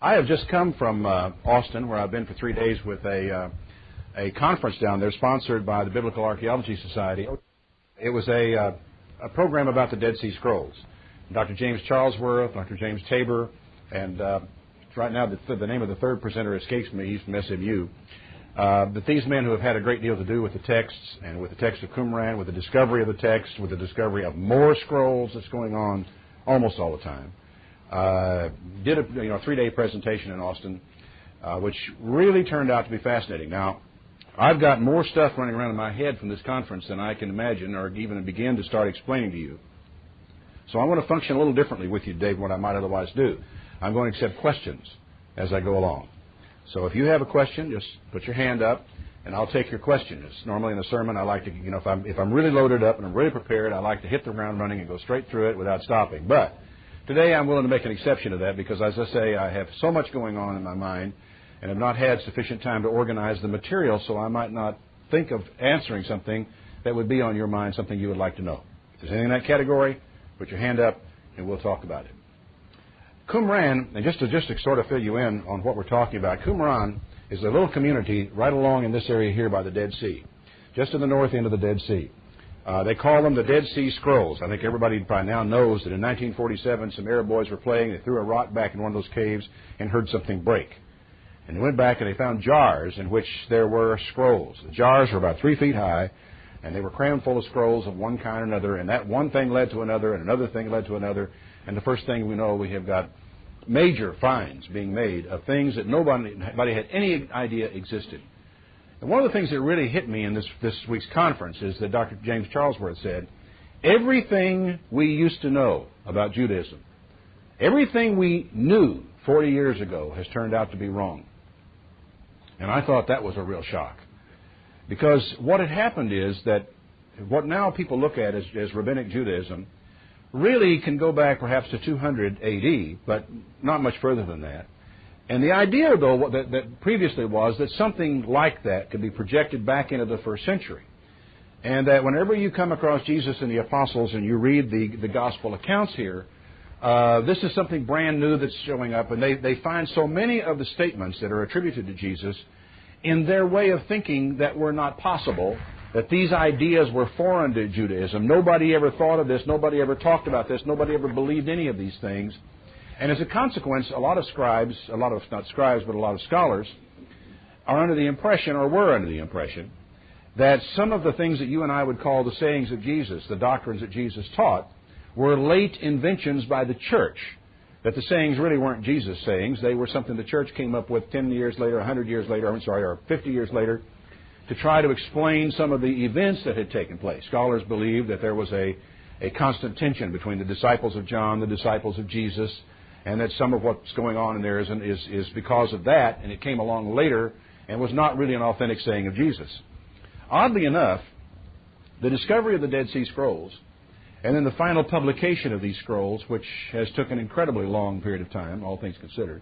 I have just come from Austin, where I've been for 3 days with a conference down there sponsored by the Biblical Archaeology Society. It was a program about the Dead Sea Scrolls. Dr. James Charlesworth, Dr. James Tabor, and right now the name of the third presenter escapes me. He's from SMU. But these men who have had a great deal to do with the texts and with the text of Qumran, with the discovery of the text, with the discovery of more scrolls that's going on almost all the time, did a 3-day presentation in Austin, which really turned out to be fascinating. Now, I've got more stuff running around in my head from this conference than I can imagine or even begin to start explaining to you. So I want to function a little differently with you today than what I might otherwise do. I'm going to accept questions as I go along. So if you have a question, just put your hand up, and I'll take your question. It's normally in a sermon, I like to, if I'm really loaded up and I'm really prepared, I like to hit the ground running and go straight through it without stopping. But today I'm willing to make an exception to that because, as I say, I have so much going on in my mind and have not had sufficient time to organize the material, so I might not think of answering something that would be on your mind, something you would like to know. If there's anything in that category, put your hand up and we'll talk about it. Qumran, and just to sort of fill you in on what we're talking about, Qumran is a little community right along in this area here by the Dead Sea, just to the north end of the Dead Sea. They call them the Dead Sea Scrolls. I think everybody by now knows that in 1947 some Arab boys were playing, they threw a rock back in one of those caves and heard something break. And they went back and they found jars in which there were scrolls. The jars were about 3 feet high, and they were crammed full of scrolls of one kind or another, and that one thing led to another, and another thing led to another, and the first thing we know, we have got major finds being made of things that nobody had any idea existed. And one of the things that really hit me in this week's conference is that Dr. James Charlesworth said, everything we used to know about Judaism, everything we knew 40 years ago has turned out to be wrong. And I thought that was a real shock. Because what had happened is that what now people look at as rabbinic Judaism really can go back perhaps to 200 A.D., but not much further than that. And the idea, though, that previously was that something like that could be projected back into the first century. And that whenever you come across Jesus and the apostles and you read the gospel accounts here, this is something brand new that's showing up, and they find so many of the statements that are attributed to Jesus in their way of thinking that were not possible, that these ideas were foreign to Judaism. Nobody ever thought of this. Nobody ever talked about this. Nobody ever believed any of these things. And as a consequence, a lot of scholars are under the impression, or were under the impression, that some of the things that you and I would call the sayings of Jesus, the doctrines that Jesus taught, were late inventions by the church. That the sayings really weren't Jesus' sayings. They were something the church came up with 10 years later, 100 years later, or 50 years later, to try to explain some of the events that had taken place. Scholars believe that there was a constant tension between the disciples of John, the disciples of Jesus, and that some of what's going on in there is because of that, and it came along later and was not really an authentic saying of Jesus. Oddly enough, the discovery of the Dead Sea Scrolls, and then the final publication of these scrolls, which has took an incredibly long period of time, all things considered,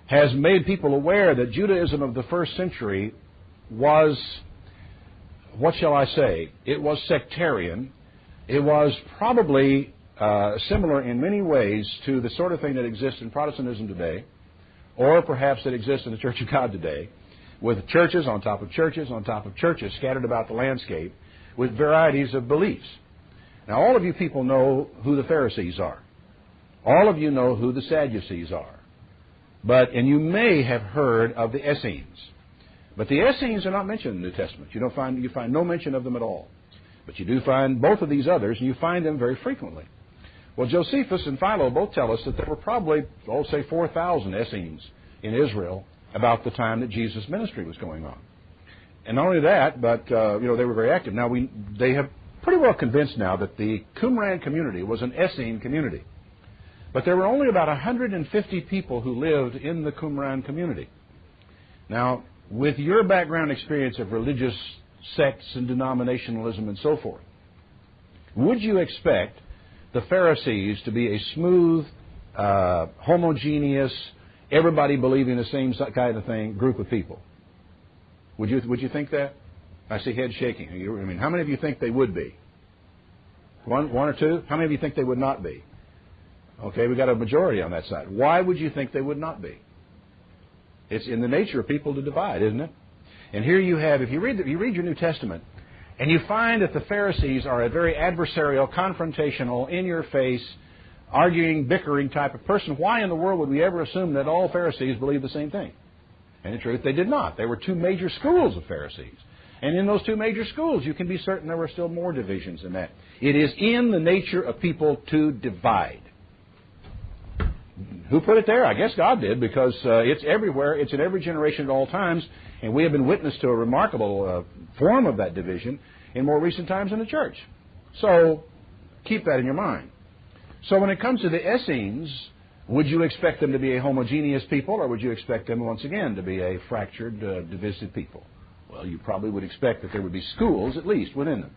has made people aware that Judaism of the first century was, what shall I say, it was sectarian. It was probably similar in many ways to the sort of thing that exists in Protestantism today, or perhaps that exists in the Church of God today, with churches on top of churches on top of churches scattered about the landscape with varieties of beliefs. Now, all of you people know who the Pharisees are. All of you know who the Sadducees are. And you may have heard of the Essenes. But the Essenes are not mentioned in the New Testament. You find no mention of them at all. But you do find both of these others, and you find them very frequently. Well, Josephus and Philo both tell us that there were probably, say 4,000 Essenes in Israel about the time that Jesus' ministry was going on. And not only that, but they were very active. Now, they have pretty well convinced now that the Qumran community was an Essene community. But there were only about 150 people who lived in the Qumran community. Now, with your background experience of religious sects and denominationalism and so forth, would you expect the Pharisees to be a smooth, homogeneous, everybody believing the same kind of thing group of people? Would you think that? I see heads shaking. How many of you think they would be? One or two? How many of you think they would not be? Okay, we got a majority on that side. Why would you think they would not be? It's in the nature of people to divide, isn't it? And here you have, if you read your New Testament, and you find that the Pharisees are a very adversarial, confrontational, in-your-face, arguing, bickering type of person, why in the world would we ever assume that all Pharisees believe the same thing? And in truth, they did not. There were two major schools of Pharisees. And in those two major schools, you can be certain there were still more divisions than that. It is in the nature of people to divide. Who put it there? I guess God did, because it's everywhere. It's in every generation at all times. And we have been witness to a remarkable form of that division in more recent times in the church. So keep that in your mind. So when it comes to the Essenes, would you expect them to be a homogeneous people, or would you expect them, once again, to be a fractured, divisive people? Well, you probably would expect that there would be schools, at least, within them.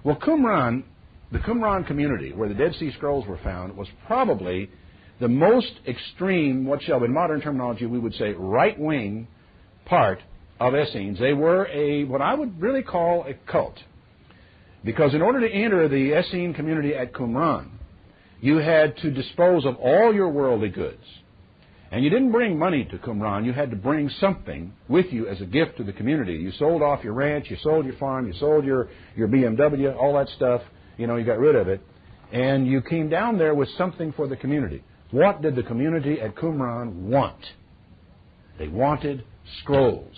Well, Qumran, the Qumran community, where the Dead Sea Scrolls were found, was probably the most extreme, in modern terminology we would say, right-wing part of Essenes. They were what I would really call a cult. Because in order to enter the Essene community at Qumran, you had to dispose of all your worldly goods. And you didn't bring money to Qumran. You had to bring something with you as a gift to the community. You sold off your ranch, you sold your farm, you sold your BMW, all that stuff. You got rid of it. And you came down there with something for the community. What did the community at Qumran want? They wanted scrolls.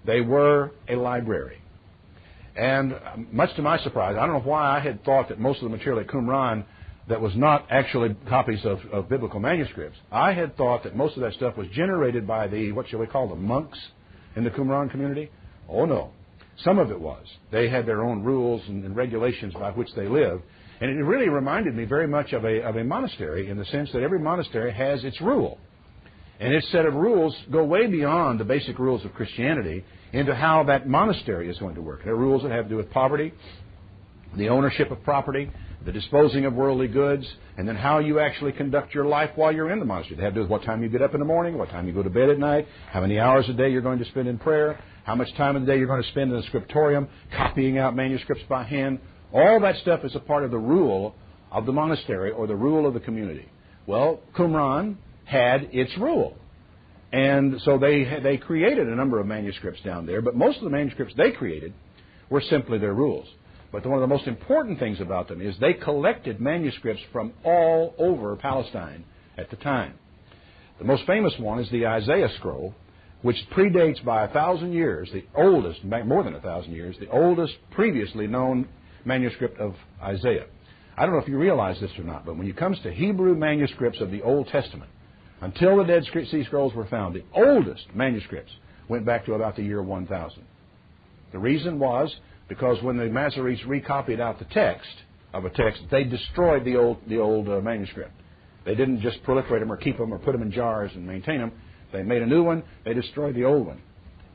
They were a library. And much to my surprise, I don't know why I had thought that most of the material at Qumran that was not actually copies of biblical manuscripts, I had thought that most of that stuff was generated by the, what shall we call, the monks in the Qumran community. Oh, no. Some of it was. They had their own rules and regulations by which they lived. And it really reminded me very much of a monastery, in the sense that every monastery has its rule. And its set of rules go way beyond the basic rules of Christianity into how that monastery is going to work. There are rules that have to do with poverty, the ownership of property, the disposing of worldly goods, and then how you actually conduct your life while you're in the monastery. They have to do with what time you get up in the morning, what time you go to bed at night, how many hours a day you're going to spend in prayer, how much time of the day you're going to spend in the scriptorium, copying out manuscripts by hand. All that stuff is a part of the rule of the monastery or the rule of the community. Well, Qumran had its rule. And so they created a number of manuscripts down there, but most of the manuscripts they created were simply their rules. But one of the most important things about them is they collected manuscripts from all over Palestine at the time. The most famous one is the Isaiah scroll, which predates by 1,000 years, the oldest, more than 1,000 years, the oldest previously known manuscript of Isaiah. I don't know if you realize this or not, but when it comes to Hebrew manuscripts of the Old Testament, until the Dead Sea Scrolls were found, the oldest manuscripts went back to about the year 1000. The reason was because when the Masoretes recopied out the text of a text, they destroyed the old manuscript. They didn't just proliferate them or keep them or put them in jars and maintain them. They made a new one. They destroyed the old one.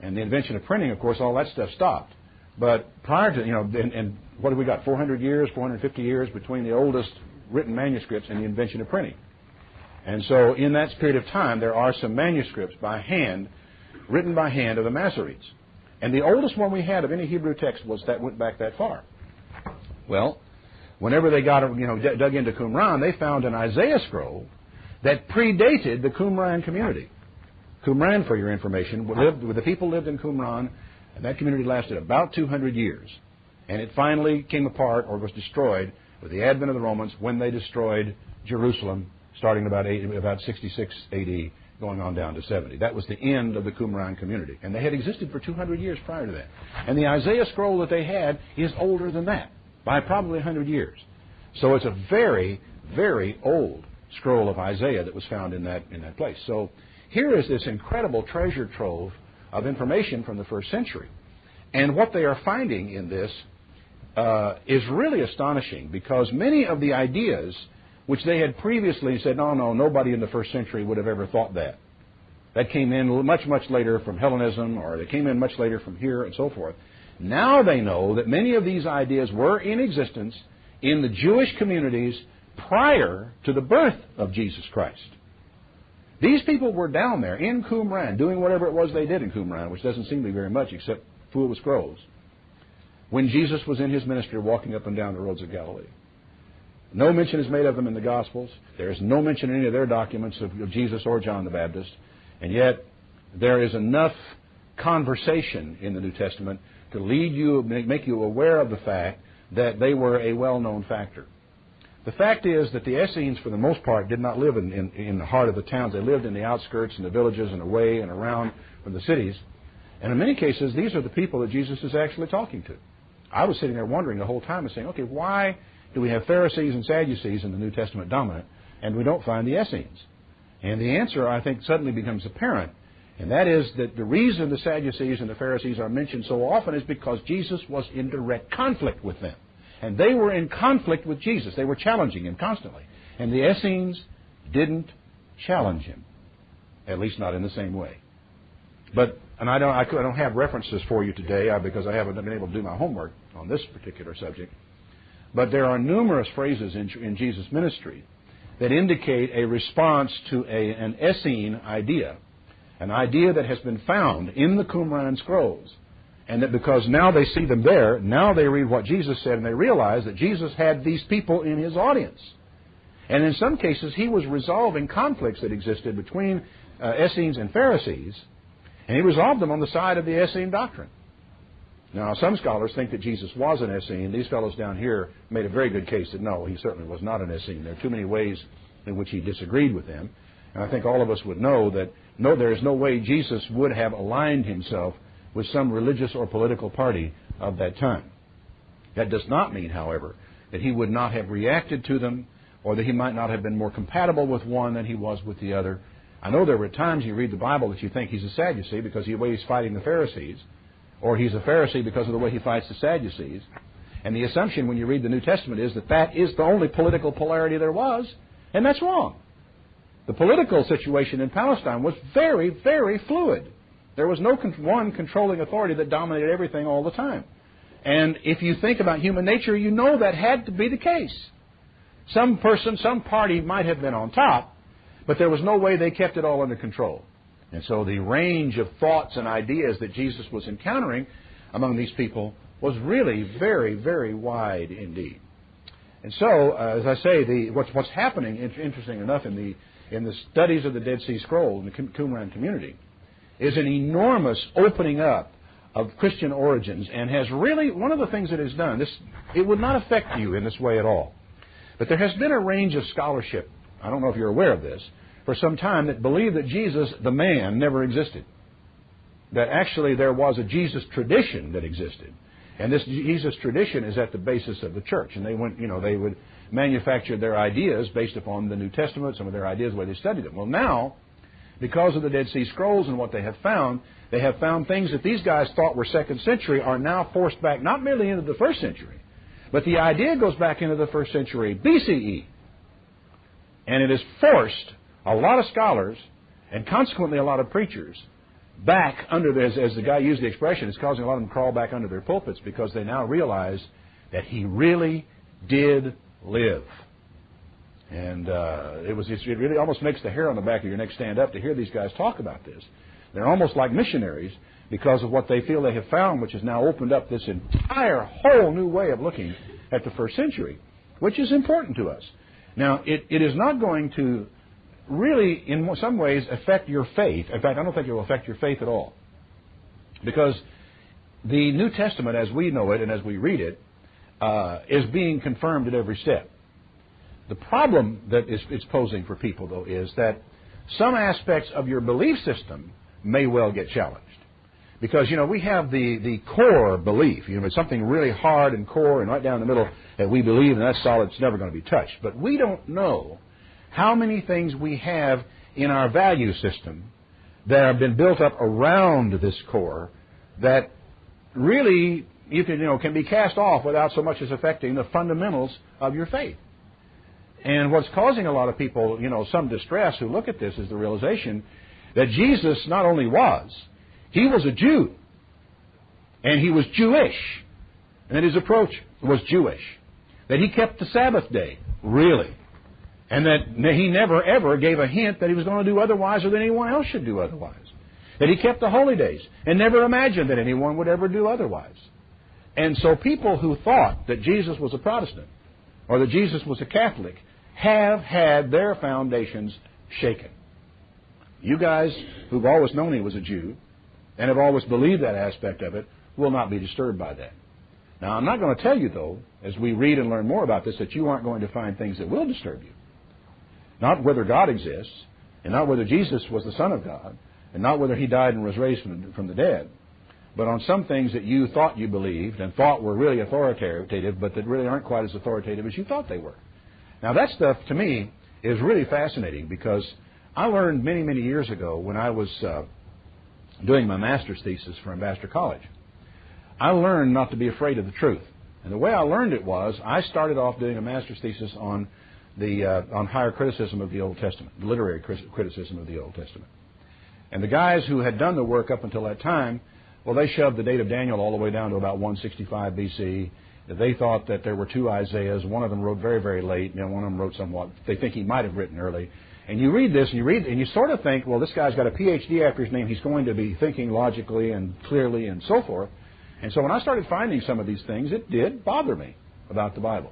And the invention of printing, of course, all that stuff stopped. But prior to, and what have we got, 400 years, 450 years between the oldest written manuscripts and the invention of printing. And so in that period of time, there are some manuscripts by hand, written by hand of the Masoretes. And the oldest one we had of any Hebrew text went back that far. Well, whenever they got, dug into Qumran, they found an Isaiah scroll that predated the Qumran community. Qumran, for your information, the people lived in Qumran, and that community lasted about 200 years. And it finally came apart or was destroyed with the advent of the Romans when they destroyed Jerusalem, starting about 66 A.D., going on down to 70. That was the end of the Qumran community. And they had existed for 200 years prior to that. And the Isaiah scroll that they had is older than that, by probably 100 years. So it's a very, very old scroll of Isaiah that was found in that place. So here is this incredible treasure trove of information from the first century. And what they are finding in this is really astonishing, because many of the ideas which they had previously said, no, nobody in the first century would have ever thought that. That came in much, much later from Hellenism, or they came in much later from here and so forth. Now they know that many of these ideas were in existence in the Jewish communities prior to the birth of Jesus Christ. These people were down there in Qumran doing whatever it was they did in Qumran, which doesn't seem to be very much except fool with scrolls, when Jesus was in his ministry walking up and down the roads of Galilee. No mention is made of them in the Gospels. There is no mention in any of their documents of Jesus or John the Baptist. And yet, there is enough conversation in the New Testament to lead you, make you aware of the fact that they were a well-known factor. The fact is that the Essenes, for the most part, did not live in the heart of the towns. They lived in the outskirts and the villages and away and around from the cities. And in many cases, these are the people that Jesus is actually talking to. I was sitting there wondering the whole time and saying, okay, why do we have Pharisees and Sadducees in the New Testament dominant, and we don't find the Essenes? And the answer, I think, suddenly becomes apparent, and that is that the reason the Sadducees and the Pharisees are mentioned so often is because Jesus was in direct conflict with them. And they were in conflict with Jesus. They were challenging him constantly. And the Essenes didn't challenge him, at least not in the same way. And I don't have references for you today because I haven't been able to do my homework on this particular subject. But there are numerous phrases in Jesus' ministry that indicate a response to an Essene idea, an idea that has been found in the Qumran scrolls. And that because now they see them there, now they read what Jesus said, and they realize that Jesus had these people in his audience. And in some cases, he was resolving conflicts that existed between Essenes and Pharisees, and he resolved them on the side of the Essene doctrine. Now, some scholars think that Jesus was an Essene. These fellows down here made a very good case that no, he certainly was not an Essene. There are too many ways in which he disagreed with them. And I think all of us would know that no, there is no way Jesus would have aligned himself with some religious or political party of that time. That does not mean, however, that he would not have reacted to them or that he might not have been more compatible with one than he was with the other. I know there were times you read the Bible that you think he's a Sadducee because of the way he's fighting the Pharisees, or he's a Pharisee because of the way he fights the Sadducees. And the assumption when you read the New Testament is that that is the only political polarity there was, and that's wrong. The political situation in Palestine was very, very fluid. There was no one controlling authority that dominated everything all the time. And if you think about human nature, you know that had to be the case. Some person, some party might have been on top, but there was no way they kept it all under control. And so the range of thoughts and ideas that Jesus was encountering among these people was really very, very wide indeed. And so, as I say, what's happening, interesting enough, in the studies of the Dead Sea Scrolls in the Qumran community, is an enormous opening up of Christian origins, and has really, one of the things it has done, it would not affect you in this way at all. But there has been a range of scholarship, I don't know if you're aware of this, for some time that believed that Jesus, the man, never existed. That actually there was a Jesus tradition that existed. And this Jesus tradition is at the basis of the church. And they would manufacture their ideas based upon the New Testament, some of their ideas, the way they studied them. Well, now, because of the Dead Sea Scrolls and what they have found things that these guys thought were second century are now forced back, not merely into the first century, but the idea goes back into the first century BCE. And it has forced a lot of scholars, and consequently a lot of preachers, back under this, as the guy used the expression, it's causing a lot of them to crawl back under their pulpits because they now realize that he really did live. And it really almost makes the hair on the back of your neck stand up to hear these guys talk about this. They're almost like missionaries because of what they feel they have found, which has now opened up this entire whole new way of looking at the first century, which is important to us. Now, it is not going to really, in some ways, affect your faith. In fact, I don't think it will affect your faith at all. Because the New Testament, as we know it and as we read it, is being confirmed at every step. The problem that it's posing for people, though, is that some aspects of your belief system may well get challenged. Because, we have the core belief. It's something really hard and core and right down the middle that we believe, and that's solid, it's never going to be touched. But we don't know how many things we have in our value system that have been built up around this core that really can be cast off without so much as affecting the fundamentals of your faith. And what's causing a lot of people, some distress who look at this is the realization that Jesus not only he was a Jew, and he was Jewish, and that his approach was Jewish, that he kept the Sabbath day, really, and that he never ever gave a hint that he was going to do otherwise or that anyone else should do otherwise, that he kept the holy days and never imagined that anyone would ever do otherwise. And so people who thought that Jesus was a Protestant or that Jesus was a Catholic have had their foundations shaken. You guys who've always known he was a Jew and have always believed that aspect of it will not be disturbed by that. Now, I'm not going to tell you, though, as we read and learn more about this, that you aren't going to find things that will disturb you. Not whether God exists, and not whether Jesus was the Son of God, and not whether he died and was raised from the dead, but on some things that you thought you believed and thought were really authoritative, but that really aren't quite as authoritative as you thought they were. Now, that stuff, to me, is really fascinating, because I learned many, many years ago when I was doing my master's thesis for Ambassador College. I learned not to be afraid of the truth. And the way I learned it was, I started off doing a master's thesis on higher criticism of the Old Testament, literary criticism of the Old Testament. And the guys who had done the work up until that time, well, they shoved the date of Daniel all the way down to about 165 B.C. They thought that there were two Isaiahs. One of them wrote very, very late. One of them wrote somewhat. They think he might have written early. And you read this, and you sort of think, well, this guy's got a Ph.D. after his name. He's going to be thinking logically and clearly and so forth. And so when I started finding some of these things, it did bother me about the Bible.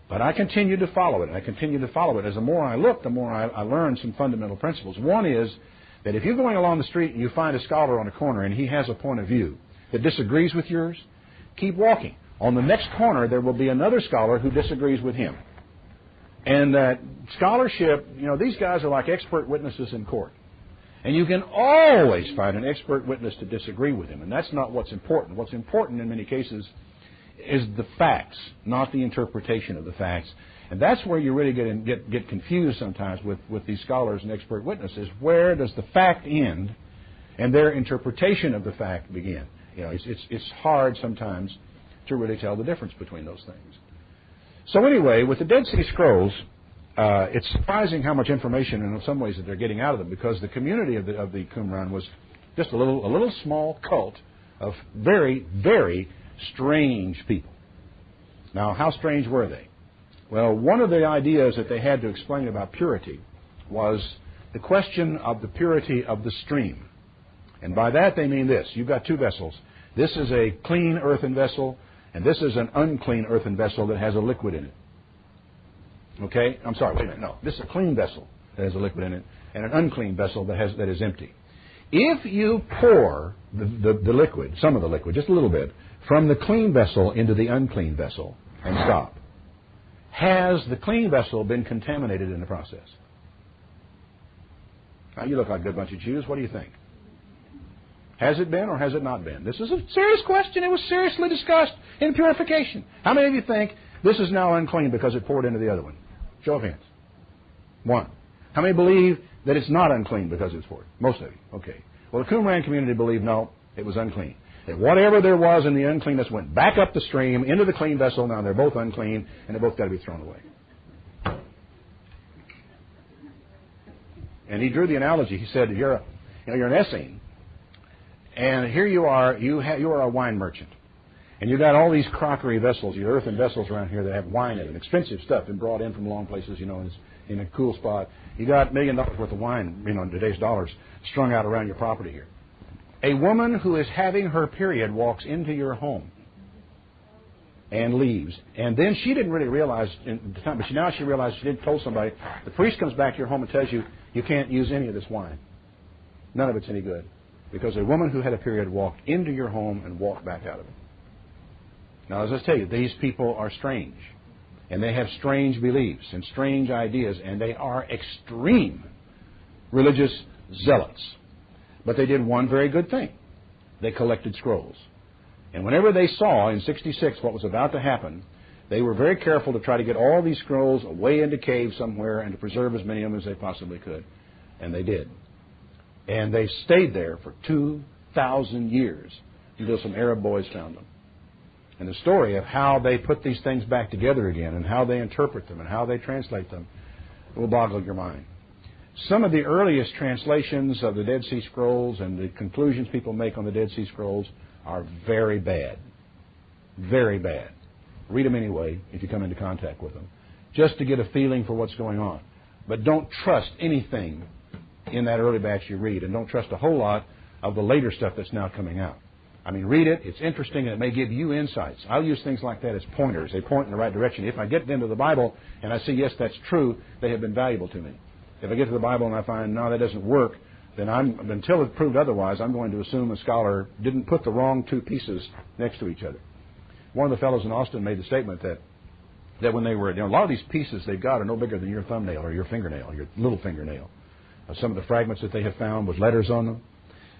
But I continued to follow it, and I continued to follow it. As the more I looked, the more I learned some fundamental principles. One is that if you're going along the street and you find a scholar on a corner and he has a point of view that disagrees with yours, keep walking. On the next corner, there will be another scholar who disagrees with him. And that scholarship, these guys are like expert witnesses in court. And you can always find an expert witness to disagree with him, and that's not what's important. What's important in many cases is the facts, not the interpretation of the facts. And that's where you really get confused sometimes with these scholars and expert witnesses. Where does the fact end and their interpretation of the fact begin? It's hard sometimes to really tell the difference between those things. So anyway, with the Dead Sea Scrolls, it's surprising how much information, in some ways, that they're getting out of them, because the community of the Qumran was just a little small cult of very, very strange people. Now, how strange were they? Well, one of the ideas that they had to explain about purity was the question of the purity of the stream. And by that they mean this. You've got two vessels. This is a clean earthen vessel, and this is an unclean earthen vessel that has a liquid in it. Okay? I'm sorry, wait a minute. No, this is a clean vessel that has a liquid in it, and an unclean vessel that is empty. If you pour the liquid, some of the liquid, just a little bit, from the clean vessel into the unclean vessel and stop, has the clean vessel been contaminated in the process? Now, you look like a good bunch of Jews. What do you think? Has it been or has it not been? This is a serious question. It was seriously discussed in purification. How many of you think this is now unclean because it poured into the other one? Show of hands. One. How many believe that it's not unclean because it's poured? Most of you. Okay. Well, the Qumran community believed, no, it was unclean. That whatever there was in the uncleanness went back up the stream into the clean vessel. Now they're both unclean, and they've both got to be thrown away. And he drew the analogy. He said, you're an Essene, and here you are. You are a wine merchant, and you've got all these crockery vessels, your earthen vessels around here that have wine in them, expensive stuff, and brought in from long places, in a cool spot. You got $1 million worth of wine, in today's dollars, strung out around your property here. A woman who is having her period walks into your home and leaves. And then she didn't really realize in the time, but now she realized she didn't told somebody. The priest comes back to your home and tells you, you can't use any of this wine. None of it's any good. Because a woman who had a period walked into your home and walked back out of it. Now, as I tell you, these people are strange. And they have strange beliefs and strange ideas. And they are extreme religious zealots. But they did one very good thing. They collected scrolls. And whenever they saw in 66 what was about to happen, they were very careful to try to get all these scrolls away into caves somewhere and to preserve as many of them as they possibly could. And they did. And they stayed there for 2,000 years until some Arab boys found them. And the story of how they put these things back together again and how they interpret them and how they translate them will boggle your mind. Some of the earliest translations of the Dead Sea Scrolls and the conclusions people make on the Dead Sea Scrolls are very bad. Very bad. Read them anyway if you come into contact with them, just to get a feeling for what's going on. But don't trust anything in that early batch you read, and don't trust a whole lot of the later stuff that's now coming out. I mean, read it. It's interesting, and it may give you insights. I'll use things like that as pointers. They point in the right direction. If I get into the Bible and I see, yes, that's true, they have been valuable to me. If I get to the Bible and I find, no, that doesn't work, then until it's proved otherwise, I'm going to assume a scholar didn't put the wrong two pieces next to each other. One of the fellows in Austin made the statement that when they were, a lot of these pieces they've got are no bigger than your thumbnail or your fingernail, your little fingernail. Some of the fragments that they have found with letters on them.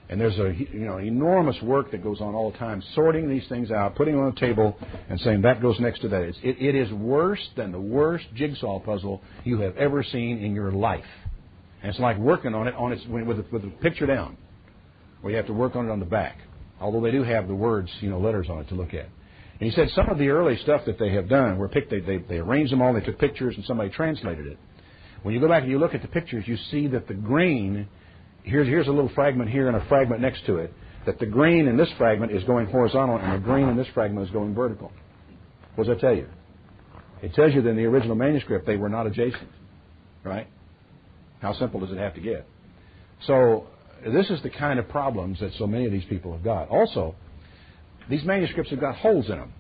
And there's enormous work that goes on all the time, sorting these things out, putting them on a table, and saying that goes next to that. It is worse than the worst jigsaw puzzle you have ever seen in your life. And it's like working on it with the picture down, where you have to work on it on the back. Although they do have the words, letters on it to look at. And he said some of the early stuff that they have done, where they arranged them all, they took pictures, and somebody translated it. When you go back and you look at the pictures, you see that the grain, here's a little fragment here and a fragment next to it, that the grain in this fragment is going horizontal and the grain in this fragment is going vertical. What does that tell you? It tells you that in the original manuscript they were not adjacent, right? How simple does it have to get? So this is the kind of problems that so many of these people have got. Also, these manuscripts have got holes in them.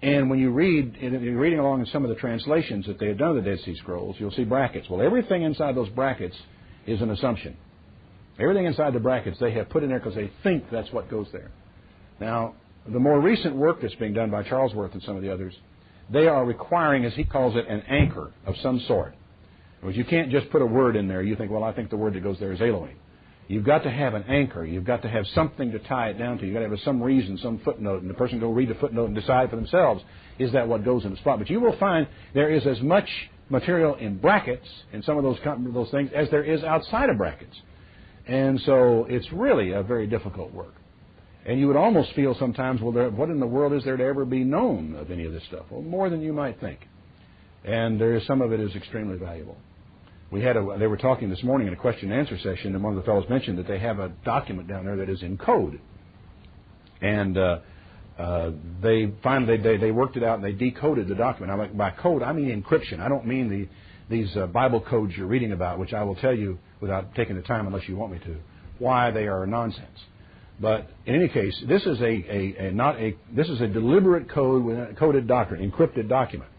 And when you're reading along in some of the translations that they have done of the Dead Sea Scrolls, you'll see brackets. Well, everything inside those brackets is an assumption. Everything inside the brackets they have put in there because they think that's what goes there. Now, the more recent work that's being done by Charlesworth and some of the others, they are requiring, as he calls it, an anchor of some sort. Because you can't just put a word in there. You think, well, I think the word that goes there is Elohim. You've got to have an anchor. You've got to have something to tie it down to. You've got to have some reason, some footnote, and the person can go read the footnote and decide for themselves, is that what goes in the spot. But you will find there is as much material in brackets in some of those things as there is outside of brackets. And so it's really a very difficult work. And you would almost feel sometimes, well, what in the world is there to ever be known of any of this stuff? Well, more than you might think. And some of it is extremely valuable. They were talking this morning in a question and answer session, and one of the fellows mentioned that they have a document down there that is in code. And they worked it out and they decoded the document. By code, I mean encryption. I don't mean these Bible codes you're reading about, which I will tell you without taking the time unless you want me to, why they are nonsense. But in any case, this is a deliberate code with a coded doctrine, encrypted document.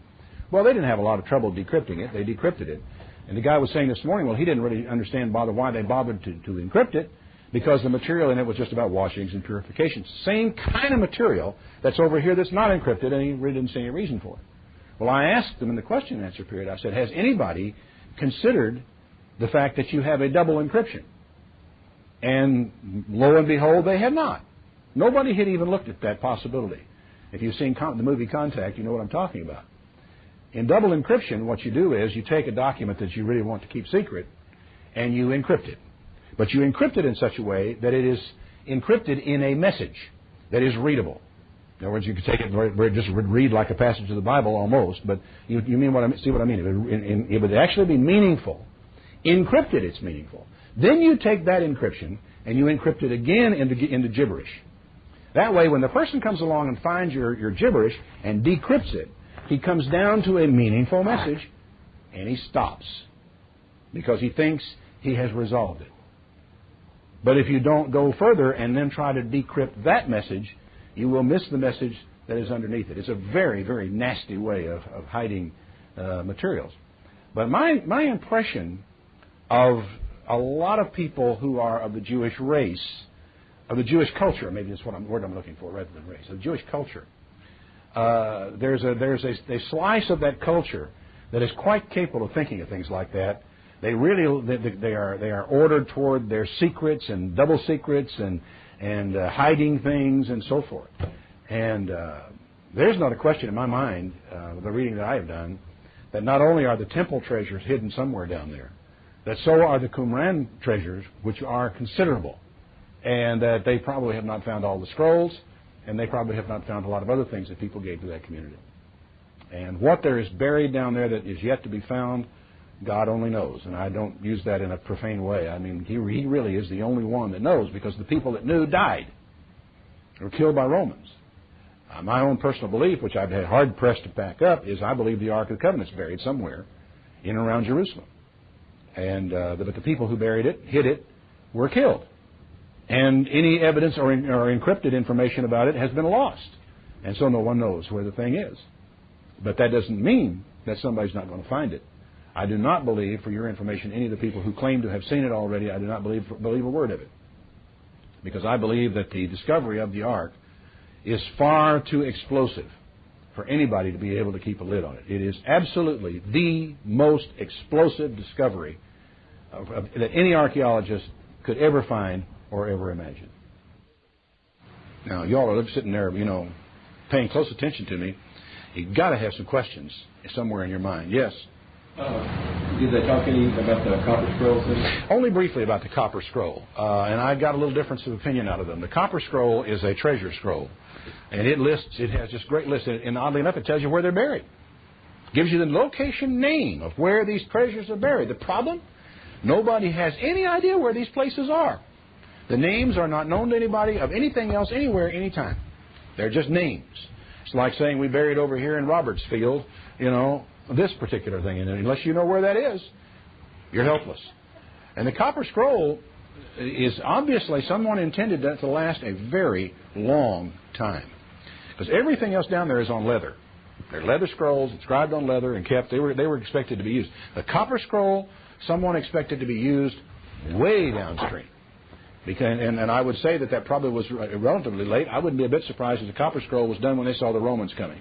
Well, they didn't have a lot of trouble decrypting it. They decrypted it. And the guy was saying this morning, well, he didn't really understand why they bothered to encrypt it, because the material in it was just about washings and purifications. Same kind of material that's over here that's not encrypted, and he really didn't see any reason for it. Well, I asked them in the question and answer period, I said, has anybody considered the fact that you have a double encryption? And lo and behold, they had not. Nobody had even looked at that possibility. If you've seen the movie Contact, you know what I'm talking about. In double encryption, what you do is you take a document that you really want to keep secret and you encrypt it. But you encrypt it in such a way that it is encrypted in a message that is readable. In other words, you could take it where it just would read like a passage of the Bible almost, but you mean what I see what I mean. It would actually be meaningful. Encrypted, it's meaningful. Then you take that encryption and you encrypt it again into gibberish. That way, when the person comes along and finds your gibberish and decrypts it, he comes down to a meaningful message, and he stops because he thinks he has resolved it. But if you don't go further and then try to decrypt that message, you will miss the message that is underneath it. It's a very, very nasty way of hiding materials. But my impression of a lot of people who are of the Jewish race, of the Jewish culture, maybe that's what word I'm looking for rather than race, of the Jewish culture, there's a slice of that culture that is quite capable of thinking of things like that. They are ordered toward their secrets and double secrets and hiding things and so forth. And there's not a question in my mind, the reading that I have done, that not only are the temple treasures hidden somewhere down there, that so are the Qumran treasures, which are considerable, and that they probably have not found all the scrolls, and they probably have not found a lot of other things that people gave to that community. And what there is buried down there that is yet to be found, God only knows. And I don't use that in a profane way. I mean, he really is the only one that knows, because the people that knew died or killed by Romans. My own personal belief, which I've had hard-pressed to back up, is I believe the Ark of the Covenant is buried somewhere in and around Jerusalem. And but the people who buried it, hid it, were killed. And any evidence or encrypted information about it has been lost. And so no one knows where the thing is. But that doesn't mean that somebody's not going to find it. I do not believe, for your information, any of the people who claim to have seen it already, I do not believe a word of it. Because I believe that the discovery of the ark is far too explosive for anybody to be able to keep a lid on it. It is absolutely the most explosive discovery that any archaeologist could ever find or ever imagine. Now, y'all are sitting there, paying close attention to me. You've got to have some questions somewhere in your mind. Yes? Did they talk any about the copper scroll thing? Only briefly about the copper scroll. And I got a little difference of opinion out of them. The copper scroll is a treasure scroll. And it has just great lists. And oddly enough, it tells you where they're buried. Gives you the location name of where these treasures are buried. The problem? Nobody has any idea where these places are. The names are not known to anybody of anything else, anywhere, anytime. They're just names. It's like saying we buried over here in Robertsfield, this particular thing. And unless you know where that is, you're helpless. And the copper scroll is obviously someone intended that to last a very long time. Because everything else down there is on leather. They're leather scrolls, inscribed on leather and kept. They were expected to be used. The copper scroll, someone expected to be used way downstream. And I would say that probably was relatively late. I wouldn't be a bit surprised if the copper scroll was done when they saw the Romans coming.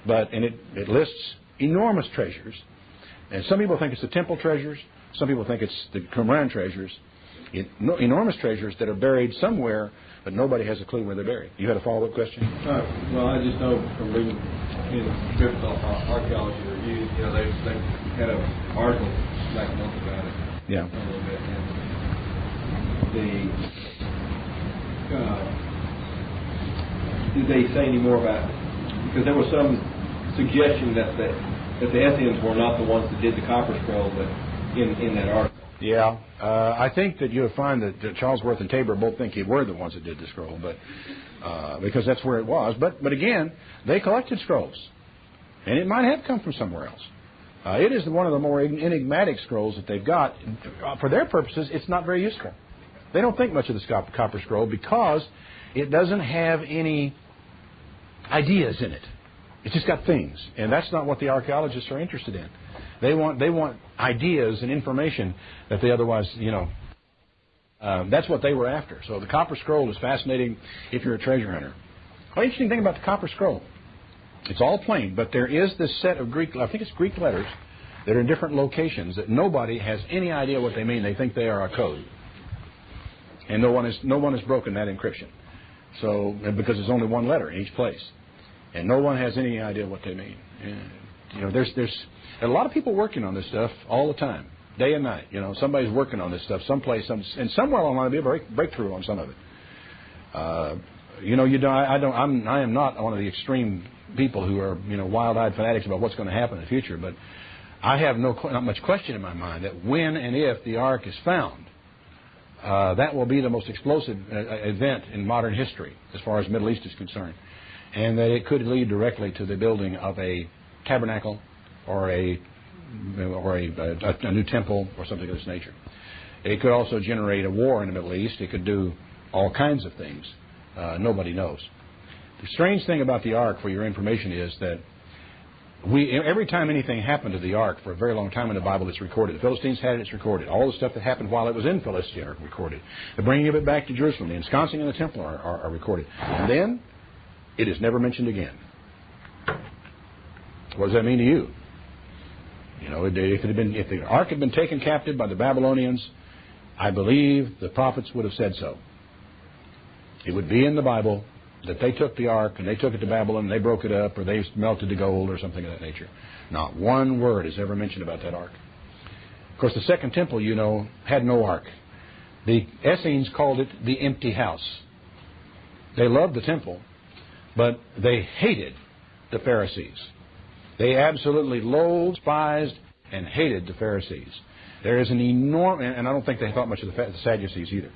And it lists enormous treasures. And some people think it's the temple treasures. Some people think it's the Qumran treasures. Enormous treasures that are buried somewhere, but nobody has a clue where they're buried. You had a follow-up question? Well, I just know from reading in biblical archaeology reviews, they had an article last month about it. Yeah. A little bit. And did they say any more about it? Because there was some suggestion that the Essenes were not the ones that did the copper scroll, but in that article. Yeah, I think that you'll find that Charlesworth and Tabor both think they were the ones that did the scroll, but because that's where it was. But again, they collected scrolls, and it might have come from somewhere else. It is one of the more enigmatic scrolls that they've got. For their purposes, it's not very useful. They don't think much of the copper scroll because it doesn't have any ideas in it. It's just got things, and that's not what the archaeologists are interested in. They want ideas and information that they otherwise, that's what they were after. So the copper scroll is fascinating if you're a treasure hunter. The interesting thing about the copper scroll, it's all plain, but there is this set of Greek letters that are in different locations that nobody has any idea what they mean. They think they are a code, and no one has broken that encryption. So because there's only one letter in each place, and no one has any idea what they mean. And, there's a lot of people working on this stuff all the time, day and night. Somebody's working on this stuff someplace, and somewhere along the line there'll be a breakthrough on some of it. I am not one of the extreme people who are wild-eyed fanatics about what's going to happen in the future, but I have not much question in my mind that when and if the ark is found, that will be the most explosive event in modern history as far as the Middle East is concerned, and that it could lead directly to the building of a tabernacle or a new temple or something of this nature. It could also generate a war in the Middle East. It could do all kinds of things. Nobody knows. The strange thing about the ark, for your information, is that every time anything happened to the ark for a very long time in the Bible, it's recorded. The Philistines had it, it's recorded. All the stuff that happened while it was in Philistia are recorded. The bringing of it back to Jerusalem, the ensconcing in the temple are recorded. And then it is never mentioned again. What does that mean to you? If the ark had been taken captive by the Babylonians, I believe the prophets would have said so. It would be in the Bible that they took the ark and they took it to Babylon and they broke it up or they melted the gold or something of that nature. Not one word is ever mentioned about that ark. Of course, the second temple, had no ark. The Essenes called it the empty house. They loved the temple, but they hated the Pharisees. They absolutely loathed, despised, and hated the Pharisees. There is an enormous, and I don't think they thought much of the Sadducees either.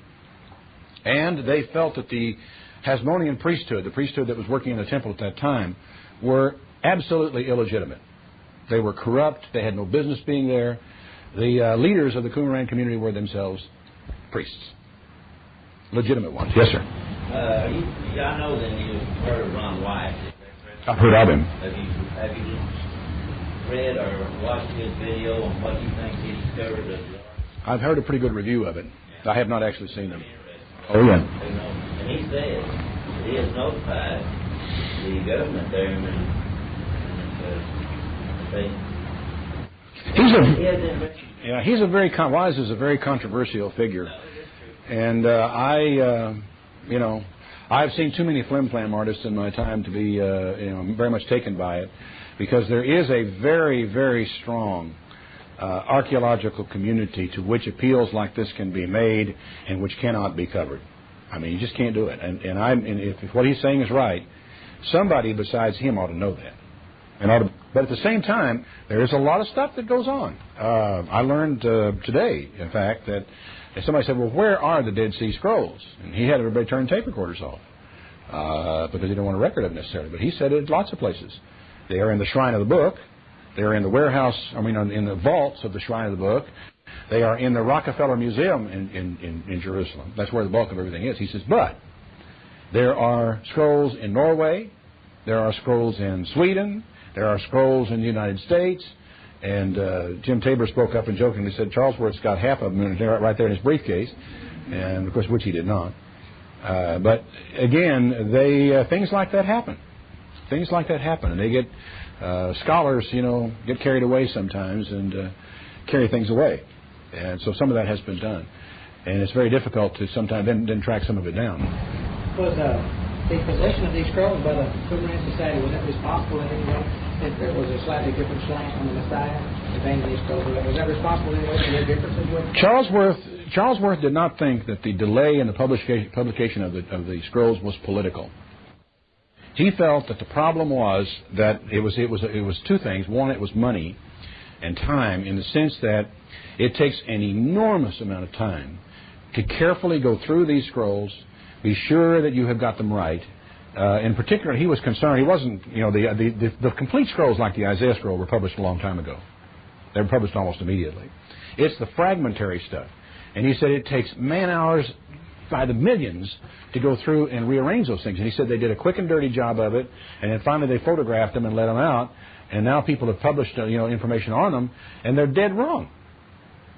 And they felt that the Hasmonean priesthood, the priesthood that was working in the temple at that time, were absolutely illegitimate. They were corrupt. They had no business being there. The leaders of the Qumran community were themselves priests. legitimate ones. Yes, sir. I know that you've heard of Ron White. I've heard of him. Have you read or watched his video on what you think he discovered of the ark? I've heard a pretty good review of it. I have not actually seen them. Oh, yeah. And he says that he has notified the government there and he's a very Wise is a very controversial figure, and I've seen too many flim-flam artists in my time to be very much taken by it, because there is a very, very strong archaeological community to which appeals like this can be made and which cannot be covered. I mean, you just can't do it. And if what he's saying is right, somebody besides him ought to know that. But at the same time, there is a lot of stuff that goes on. I learned today, in fact, that somebody said, well, where are the Dead Sea Scrolls? And he had everybody turn tape recorders off because he didn't want a record of them necessarily. But he said it lots of places. They are in the Shrine of the Book. They are in the in the vaults of the Shrine of the Book. They are in the Rockefeller Museum in Jerusalem. That's where the bulk of everything is. He says, but there are scrolls in Norway. There are scrolls in Sweden. There are scrolls in the United States. And Jim Tabor spoke up and jokingly said Charlesworth's got half of them right there in his briefcase, and of course, which he did not. But again, things like that happen. Things like that happen, and they get scholars, get carried away sometimes and carry things away. And so some of that has been done, and it's very difficult to sometimes then track some of it down. Was the possession of these scrolls by the Qumran Society, was that responsible in any way? If there was a slightly different slant on the Messiah, Evangelistic scrolls, was that responsible in any way for their differences? Charlesworth did not think that the delay in the publication of the scrolls was political. He felt that the problem was that it was two things. One, it was money and time, in the sense that it takes an enormous amount of time to carefully go through these scrolls, be sure that you have got them right. In particular, he was concerned. He wasn't, the complete scrolls like the Isaiah scroll were published a long time ago. They were published almost immediately. It's the fragmentary stuff, and he said it takes man-hours by the millions to go through and rearrange those things. And he said they did a quick and dirty job of it, and then finally they photographed them and let them out, and now people have published information on them, and they're dead wrong.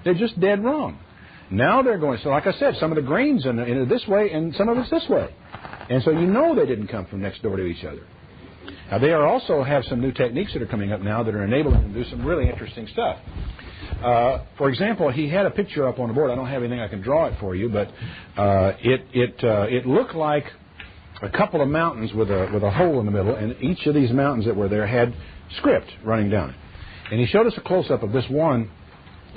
They're just dead wrong. Now they're going, so like I said, some of the grains in it this way, and some of it's this way. And so they didn't come from next door to each other. Now they also have some new techniques that are coming up now that are enabling them to do some really interesting stuff. For example, he had a picture up on the board. I don't have anything I can draw it for you, but it looked like a couple of mountains with a hole in the middle, and each of these mountains that were there had script running down it. And he showed us a close-up of this one.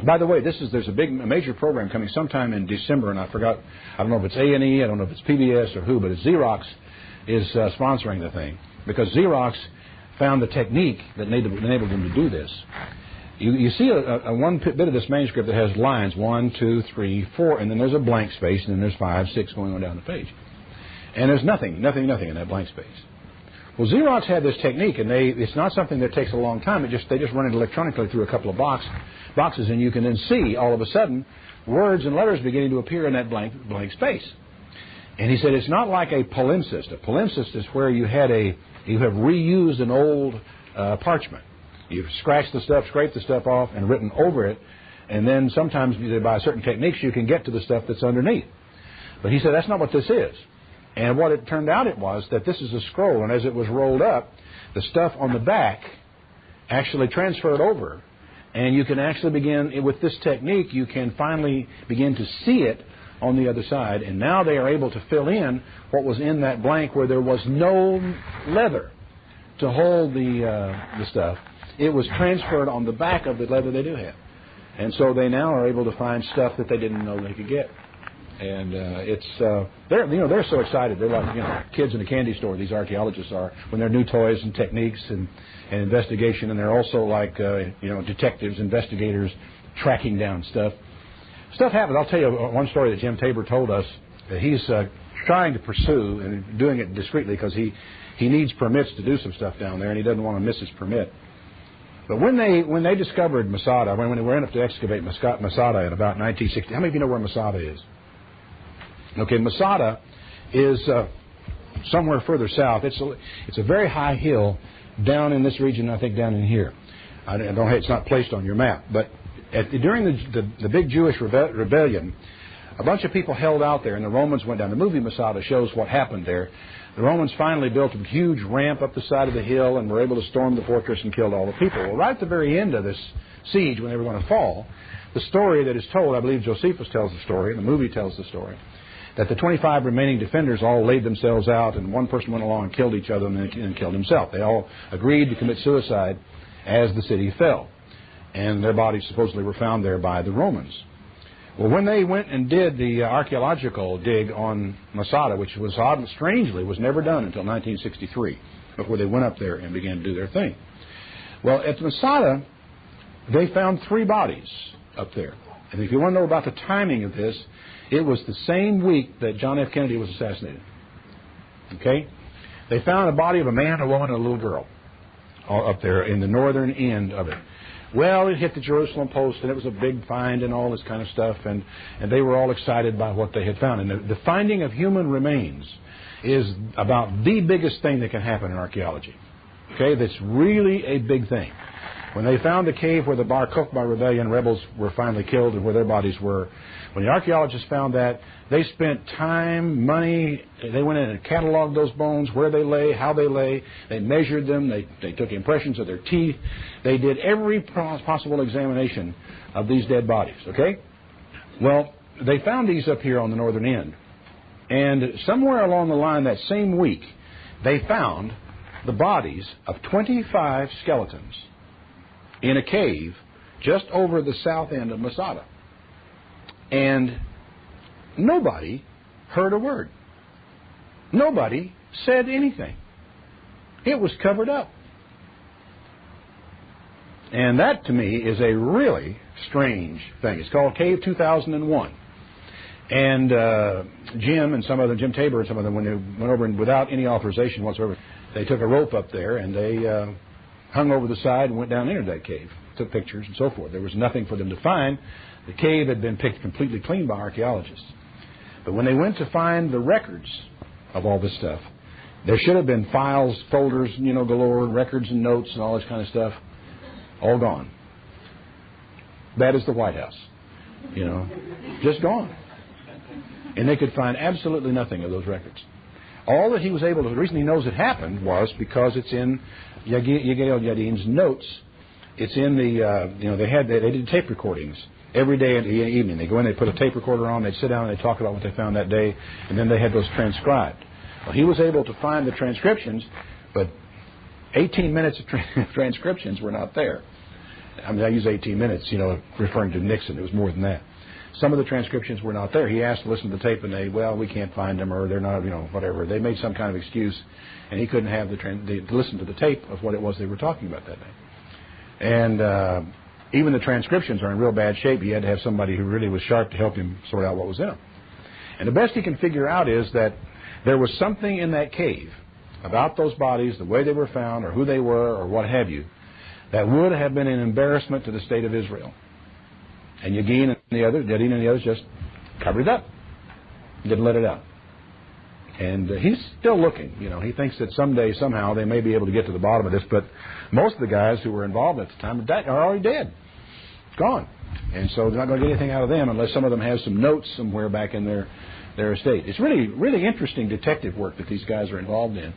By the way, there's a major program coming sometime in December, and I don't know if it's A&E, I don't know if it's PBS or who, but Xerox is sponsoring the thing, because Xerox found the technique that enabled them to do this. You see one bit of this manuscript that has lines 1, 2, 3, 4, and then there's a blank space, and then there's 5, 6 going on down the page. And there's nothing in that blank space. Well, Xerox had this technique, and it's not something that takes a long time. They just run it electronically through a couple of boxes, and you can then see all of a sudden words and letters beginning to appear in that blank space. And he said it's not like a palimpsest. A palimpsest is where you have reused an old parchment. You've scratched the stuff, scraped the stuff off, and written over it, and then sometimes by certain techniques you can get to the stuff that's underneath. But he said that's not what this is. And what it turned out was that this is a scroll, and as it was rolled up, the stuff on the back actually transferred over, and you can actually begin, with this technique, you can finally begin to see it on the other side, and now they are able to fill in what was in that blank where there was no leather to hold the stuff. It was transferred on the back of the leather they do have. And so they now are able to find stuff that they didn't know they could get. And they're so excited. They're like kids in a candy store. These archaeologists are, when they're new toys and techniques and investigation, and they're also like detectives, investigators, tracking down stuff. Stuff happens. I'll tell you one story that Jim Tabor told us that he's trying to pursue and doing it discreetly because he needs permits to do some stuff down there, and he doesn't want to miss his permit. But when they discovered Masada, when they went up to excavate Masada in about 1960, how many of you know where Masada is? Okay, Masada is somewhere further south. It's a very high hill down in this region, I think down in here. It's not placed on your map, but during the big Jewish rebellion, a bunch of people held out there, and the Romans went down. The movie Masada shows what happened there. The Romans finally built a huge ramp up the side of the hill and were able to storm the fortress and killed all the people. Well, right at the very end of this siege, when they were going to fall, the story that is told, I believe Josephus tells the story, and the movie tells the story, that the 25 remaining defenders all laid themselves out, and one person went along and killed each other and then killed himself. They all agreed to commit suicide as the city fell, and their bodies supposedly were found there by the Romans. Well, when they went and did the archaeological dig on Masada, which was odd and strangely was never done until 1963, before they went up there and began to do their thing. Well, at Masada, they found 3 bodies up there. And if you want to know about the timing of this, it was the same week that John F. Kennedy was assassinated. Okay? They found a body of a man, a woman, and a little girl all up there in the northern end of it. Well, it hit the Jerusalem Post, and it was a big find and all this kind of stuff, and they were all excited by what they had found. And the finding of human remains is about the biggest thing that can happen in archaeology. Okay? That's really a big thing. When they found the cave where the Bar Kokhba rebellion rebels were finally killed and where their bodies were, when the archaeologists found that, they spent time, money, they went in and cataloged those bones, where they lay, how they lay, they measured them, they took impressions of their teeth, they did every possible examination of these dead bodies, okay? Well, they found these up here on the northern end, and somewhere along the line that same week, they found the bodies of 25 skeletons in a cave just over the south end of Masada. And nobody heard a word. Nobody said anything. It was covered up. And that, to me, is a really strange thing. It's called Cave 2001. And Jim Tabor and some of them, when they went over and without any authorization whatsoever, they took a rope up there and they hung over the side and went down into that cave, took pictures and so forth. There was nothing for them to find. The cave had been picked completely clean by archaeologists. But when they went to find the records of all this stuff, there should have been files, folders, galore, records and notes and all this kind of stuff, all gone. That is the White House, just gone. And they could find absolutely nothing of those records. All that he was able to, the reason he knows it happened was because it's in Yigel Yadin's notes. It's in the, they did tape recordings every day in the evening. They go in, they put a tape recorder on, they'd sit down and they'd talk about what they found that day, and then they had those transcribed. Well, he was able to find the transcriptions, but 18 minutes of transcriptions were not there. I mean, I use 18 minutes, referring to Nixon. It was more than that. Some of the transcriptions were not there. He asked to listen to the tape, and we can't find them, or they're not, whatever. They made some kind of excuse, and he couldn't have to listen to the tape of what it was they were talking about that day. And even the transcriptions are in real bad shape. He had to have somebody who really was sharp to help him sort out what was in them. And the best he can figure out is that there was something in that cave about those bodies, the way they were found, or who they were, or what have you, that would have been an embarrassment to the state of Israel. And Yadin and the others just covered it up, didn't let it out. And he's still looking. He thinks that someday, somehow, they may be able to get to the bottom of this. But most of the guys who were involved at the time are already dead, gone. And so they're not going to get anything out of them unless some of them have some notes somewhere back in their estate. It's really, really interesting detective work that these guys are involved in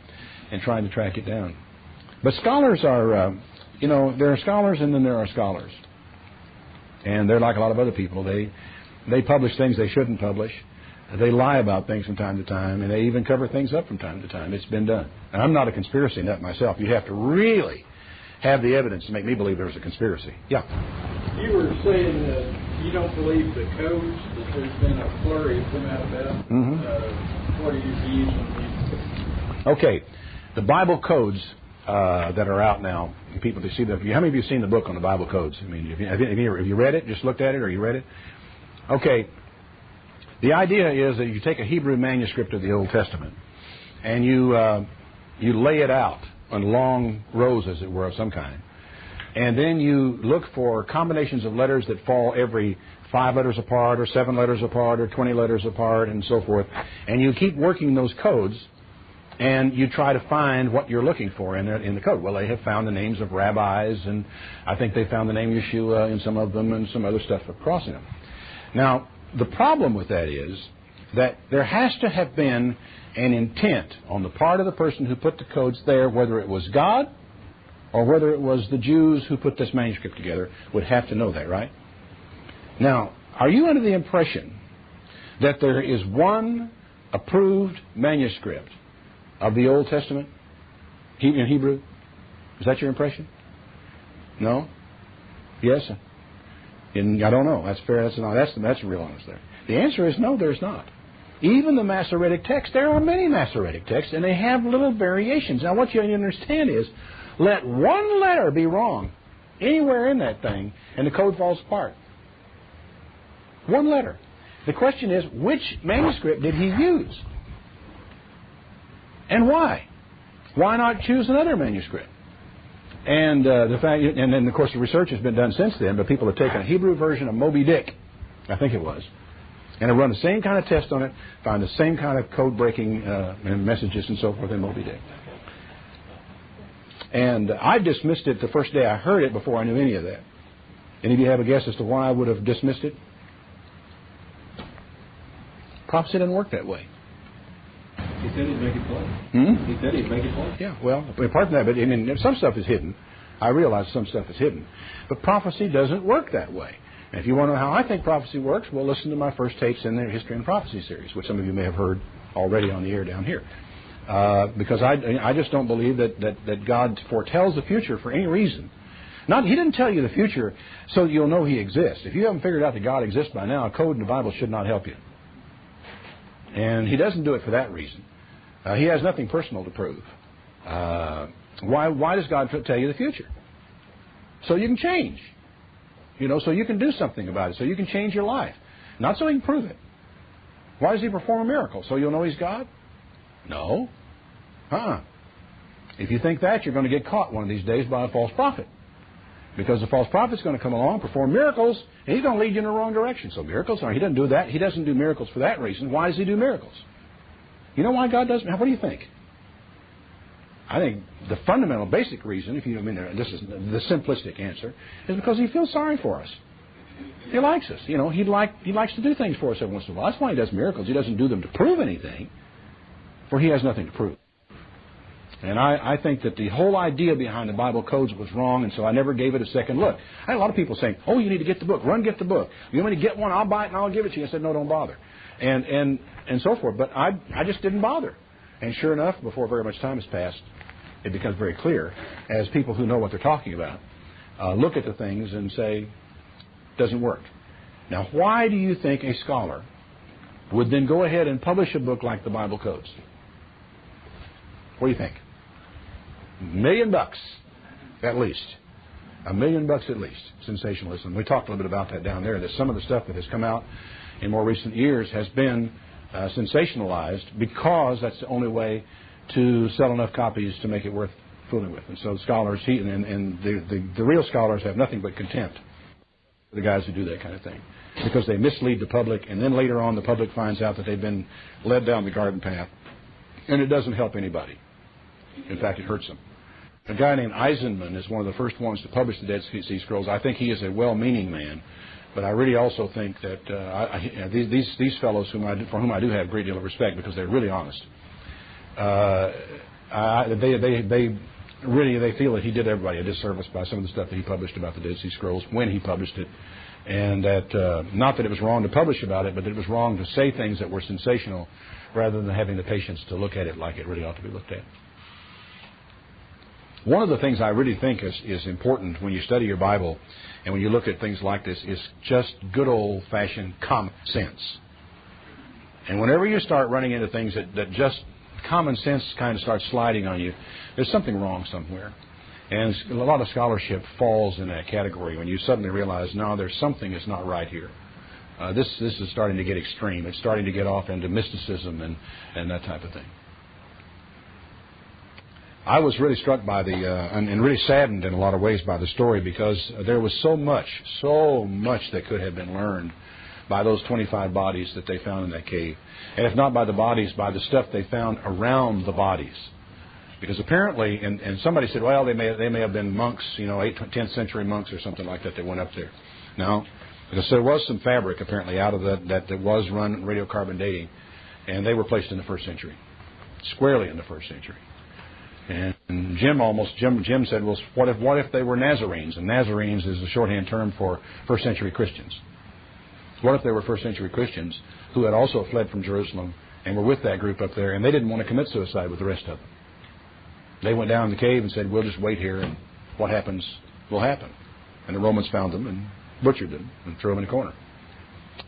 trying to track it down. But scholars are, there are scholars and then there are scholars. And they're like a lot of other people. They publish things they shouldn't publish. They lie about things from time to time, and they even cover things up from time to time. It's been done. And I'm not a conspiracy nut myself. You have to really have the evidence to make me believe there's a conspiracy. Yeah. You were saying that you don't believe the codes, that there's been a flurry of them out about. Mm-hmm. What are your views on these? Okay. The Bible codes that are out now, people to see them. How many of you have seen the book on the Bible codes? I mean, have you read it? Just looked at it, or you read it? Okay. The idea is that you take a Hebrew manuscript of the Old Testament and you lay it out on long rows, as it were, of some kind. and then you look for combinations of letters that fall every 5 letters apart or 7 letters apart or 20 letters apart and so forth, and you keep working those codes, and you try to find what you're looking for in the code. Well, they have found the names of rabbis, and I think they found the name Yeshua in some of them and some other stuff crossing them. Now, the problem with that is that there has to have been an intent on the part of the person who put the codes there, whether it was God or whether it was the Jews who put this manuscript together, would have to know that, right? Now, are you under the impression that there is one approved manuscript of the Old Testament in Hebrew? Is that your impression? No? Yes? I don't know. That's fair. That's real honest there. The answer is no, there's not. Even the Masoretic text, there are many Masoretic texts, and they have little variations. Now, what you understand is, let one letter be wrong anywhere in that thing, and the code falls apart. One letter. The question is, which manuscript did he use? And why? Why not choose another manuscript? And and then, of course, the research has been done since then, but people have taken a Hebrew version of Moby Dick, I think it was, and have run the same kind of test on it, found the same kind of code-breaking messages and so forth in Moby Dick. And I dismissed it the first day I heard it before I knew any of that. Any of you have a guess as to why I would have dismissed it? Prophecy doesn't work that way. He said he'd make it plain. He said he'd make it plain. Yeah, well, apart from that, but I mean, some stuff is hidden. I realize some stuff is hidden. But prophecy doesn't work that way. And if you want to know how I think prophecy works, well, listen to my first tapes in the History and Prophecy series, which some of you may have heard already on the air down here. Because I just don't believe that God foretells the future for any reason. He didn't tell you the future so that you'll know He exists. If you haven't figured out that God exists by now, a code in the Bible should not help you. And He doesn't do it for that reason. He has nothing personal to prove. Why does God tell you the future? So you can change. So you can do something about it. So you can change your life. Not so He can prove it. Why does He perform a miracle? So you'll know He's God? No. If you think that, you're going to get caught one of these days by a false prophet. Because the false prophet's going to come along, perform miracles, and he's going to lead you in the wrong direction. So miracles, He doesn't do that. He doesn't do miracles for that reason. Why does He do miracles? You know why God does? What do you think? I think the fundamental, basic reason, this is the simplistic answer, is because He feels sorry for us. He likes us. He likes to do things for us every once in a while. That's why He does miracles. He doesn't do them to prove anything, for He has nothing to prove. And I think that the whole idea behind the Bible codes was wrong, and so I never gave it a second look. I had a lot of people saying, "Oh, you need to get the book. Run, get the book. You want me to get one? I'll buy it and I'll give it to you." I said, "No, don't bother," and so forth. But I just didn't bother. And sure enough, before very much time has passed, it becomes very clear, as people who know what they're talking about look at the things and say, "Doesn't work." Now, why do you think a scholar would then go ahead and publish a book like the Bible Codes? What do you think? $1 million at least. $1 million at least. Sensationalism. We talked a little bit about that down there, that some of the stuff that has come out in more recent years has been sensationalized because that's the only way to sell enough copies to make it worth fooling with. And so scholars, the real scholars have nothing but contempt for the guys who do that kind of thing, because they mislead the public, and then later on the public finds out that they've been led down the garden path, and it doesn't help anybody. In fact, it hurts them. A guy named Eisenman is one of the first ones to publish the Dead Sea Scrolls. I think he is a well-meaning man, but I really also think that these fellows for whom I do have a great deal of respect, because they're really honest, they feel that he did everybody a disservice by some of the stuff that he published about the Dead Sea Scrolls when he published it, and that not that it was wrong to publish about it, but that it was wrong to say things that were sensational rather than having the patience to look at it like it really ought to be looked at. One of the things I really think is important when you study your Bible and when you look at things like this is just good old-fashioned common sense. And whenever you start running into things that just common sense kind of starts sliding on you, there's something wrong somewhere. And a lot of scholarship falls in that category when you suddenly realize, no, there's something that's not right here. This is starting to get extreme. It's starting to get off into mysticism and that type of thing. I was really struck by and really saddened in a lot of ways by the story, because there was so much that could have been learned by those 25 bodies that they found in that cave. And if not by the bodies, by the stuff they found around the bodies. Because apparently, and somebody said, well, they may have been monks, 8th, 10th century monks or something like that went up there. No, because there was some fabric apparently out of that was run radiocarbon dating, and they were placed in the 1st century, squarely in the 1st century. And Jim said, well, what if they were Nazarenes? And Nazarenes is a shorthand term for 1st century Christians. What if they were 1st century Christians who had also fled from Jerusalem and were with that group up there, and they didn't want to commit suicide with the rest of them? They went down in the cave and said, we'll just wait here, and what happens will happen. And the Romans found them and butchered them and threw them in a corner.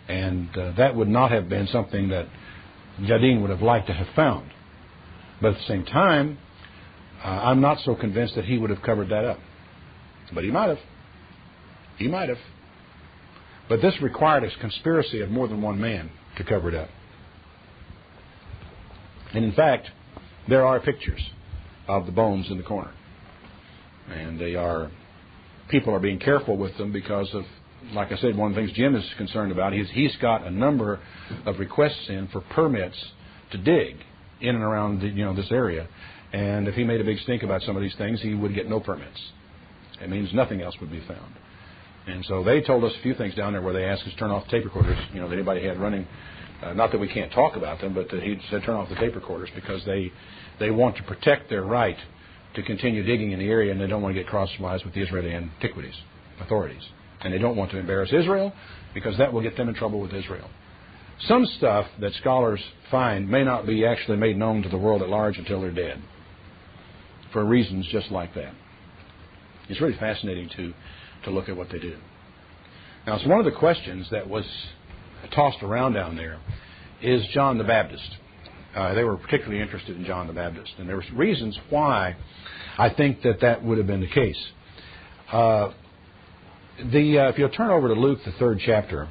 And that would not have been something that Jardine would have liked to have found. But at the same time, I'm not so convinced that he would have covered that up. But he might have. He might have. But this required a conspiracy of more than one man to cover it up. And in fact, there are pictures of the bones in the corner. And people are being careful with them because of, like I said, one of the things Jim is concerned about is he's got a number of requests in for permits to dig in and around this area. And if he made a big stink about some of these things, he would get no permits. It means nothing else would be found. And so they told us a few things down there where they asked us to turn off the tape recorders, that anybody had running. Not that we can't talk about them, but he said turn off the tape recorders because they want to protect their right to continue digging in the area, and they don't want to get crosswise with the Israeli antiquities authorities. And they don't want to embarrass Israel because that will get them in trouble with Israel. Some stuff that scholars find may not be actually made known to the world at large until they're dead, for reasons just like that. It's really fascinating to look at what they do. Now, it's one of the questions that was tossed around down there is John the Baptist. They were particularly interested in John the Baptist, and there were reasons why I think that would have been the case. If you'll turn over to Luke, the 3rd chapter,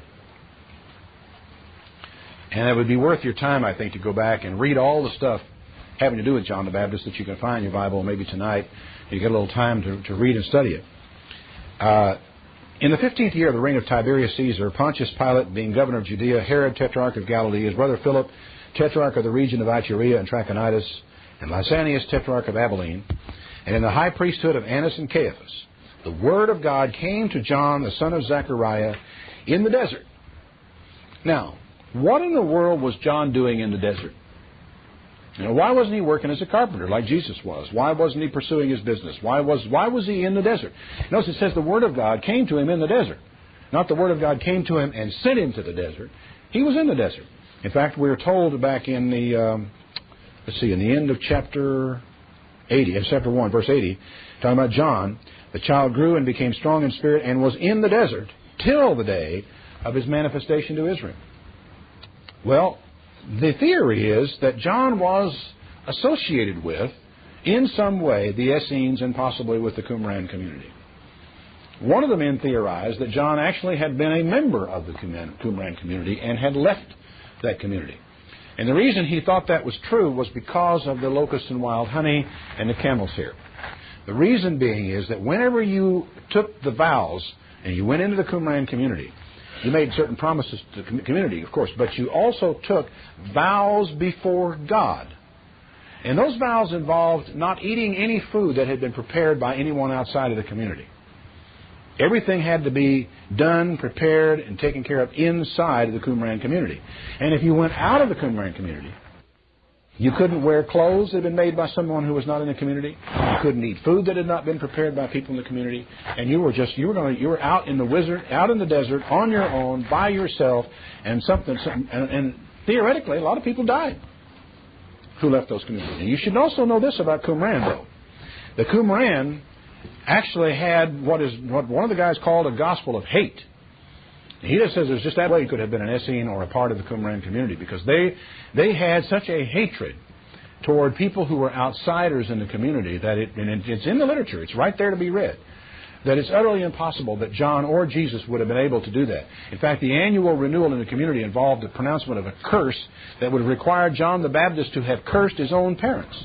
and it would be worth your time, I think, to go back and read all the stuff having to do with John the Baptist that you can find in your Bible. Maybe tonight you get a little time to read and study it. In the 15th year of the reign of Tiberius Caesar, Pontius Pilate being governor of Judea, Herod, tetrarch of Galilee, his brother Philip, tetrarch of the region of Iturea and Trachonitis, and Lysanias, tetrarch of Abilene, and in the high priesthood of Annas and Caiaphas, the word of God came to John, the son of Zechariah, in the desert. Now, what in the world was John doing in the desert? Why wasn't he working as a carpenter like Jesus was? Why wasn't he pursuing his business? Why was he in the desert? Notice it says the Word of God came to him in the desert. Not the Word of God came to him and sent him to the desert. He was in the desert. In fact, we are told back in the, in the end of chapter 80, chapter 1, verse 80, talking about John, the child grew and became strong in spirit and was in the desert till the day of his manifestation to Israel. Well, the theory is that John was associated with, in some way, the Essenes and possibly with the Qumran community. One of the men theorized that John actually had been a member of the Qumran community and had left that community. And the reason he thought that was true was because of the locusts and wild honey and the camel's hair. The reason being is that whenever you took the vows and you went into the Qumran community, you made certain promises to the community, of course, but you also took vows before God. And those vows involved not eating any food that had been prepared by anyone outside of the community. Everything had to be done, prepared, and taken care of inside of the Qumran community. And if you went out of the Qumran community, you couldn't wear clothes that had been made by someone who was not in the community. You couldn't eat food that had not been prepared by people in the community. And you were out in the desert on your own by yourself, and and theoretically a lot of people died who left those communities. And you should also know this about Qumran, though. The Qumran actually had what one of the guys called a gospel of hate. He just says there's just that way he could have been an Essene or a part of the Qumran community, because they had such a hatred toward people who were outsiders in the community that it's in the literature, it's right there to be read, that it's utterly impossible that John or Jesus would have been able to do that. In fact, the annual renewal in the community involved the pronouncement of a curse that would have required John the Baptist to have cursed his own parents.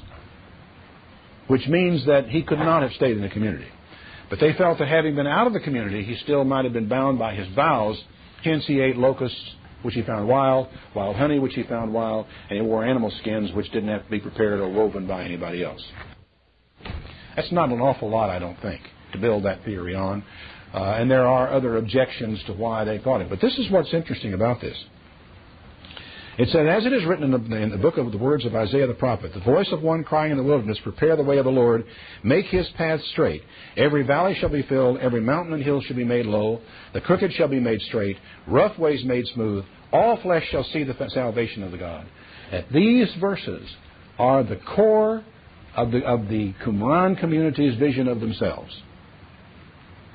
which means that he could not have stayed in the community. But they felt that having been out of the community, he still might have been bound by his vows. Hence he ate locusts, which he found wild honey, which he found wild, and he wore animal skins, which didn't have to be prepared or woven by anybody else. That's not an awful lot, I don't think, to build that theory on. And there are other objections to why they thought it. But this is what's interesting about this. It said, as it is written in the book of the words of Isaiah the prophet, the voice of one crying in the wilderness, prepare the way of the Lord, make his path straight. Every valley shall be filled, every mountain and hill shall be made low, the crooked shall be made straight, rough ways made smooth, all flesh shall see the salvation of the God. And these verses are the core of the Qumran community's vision of themselves.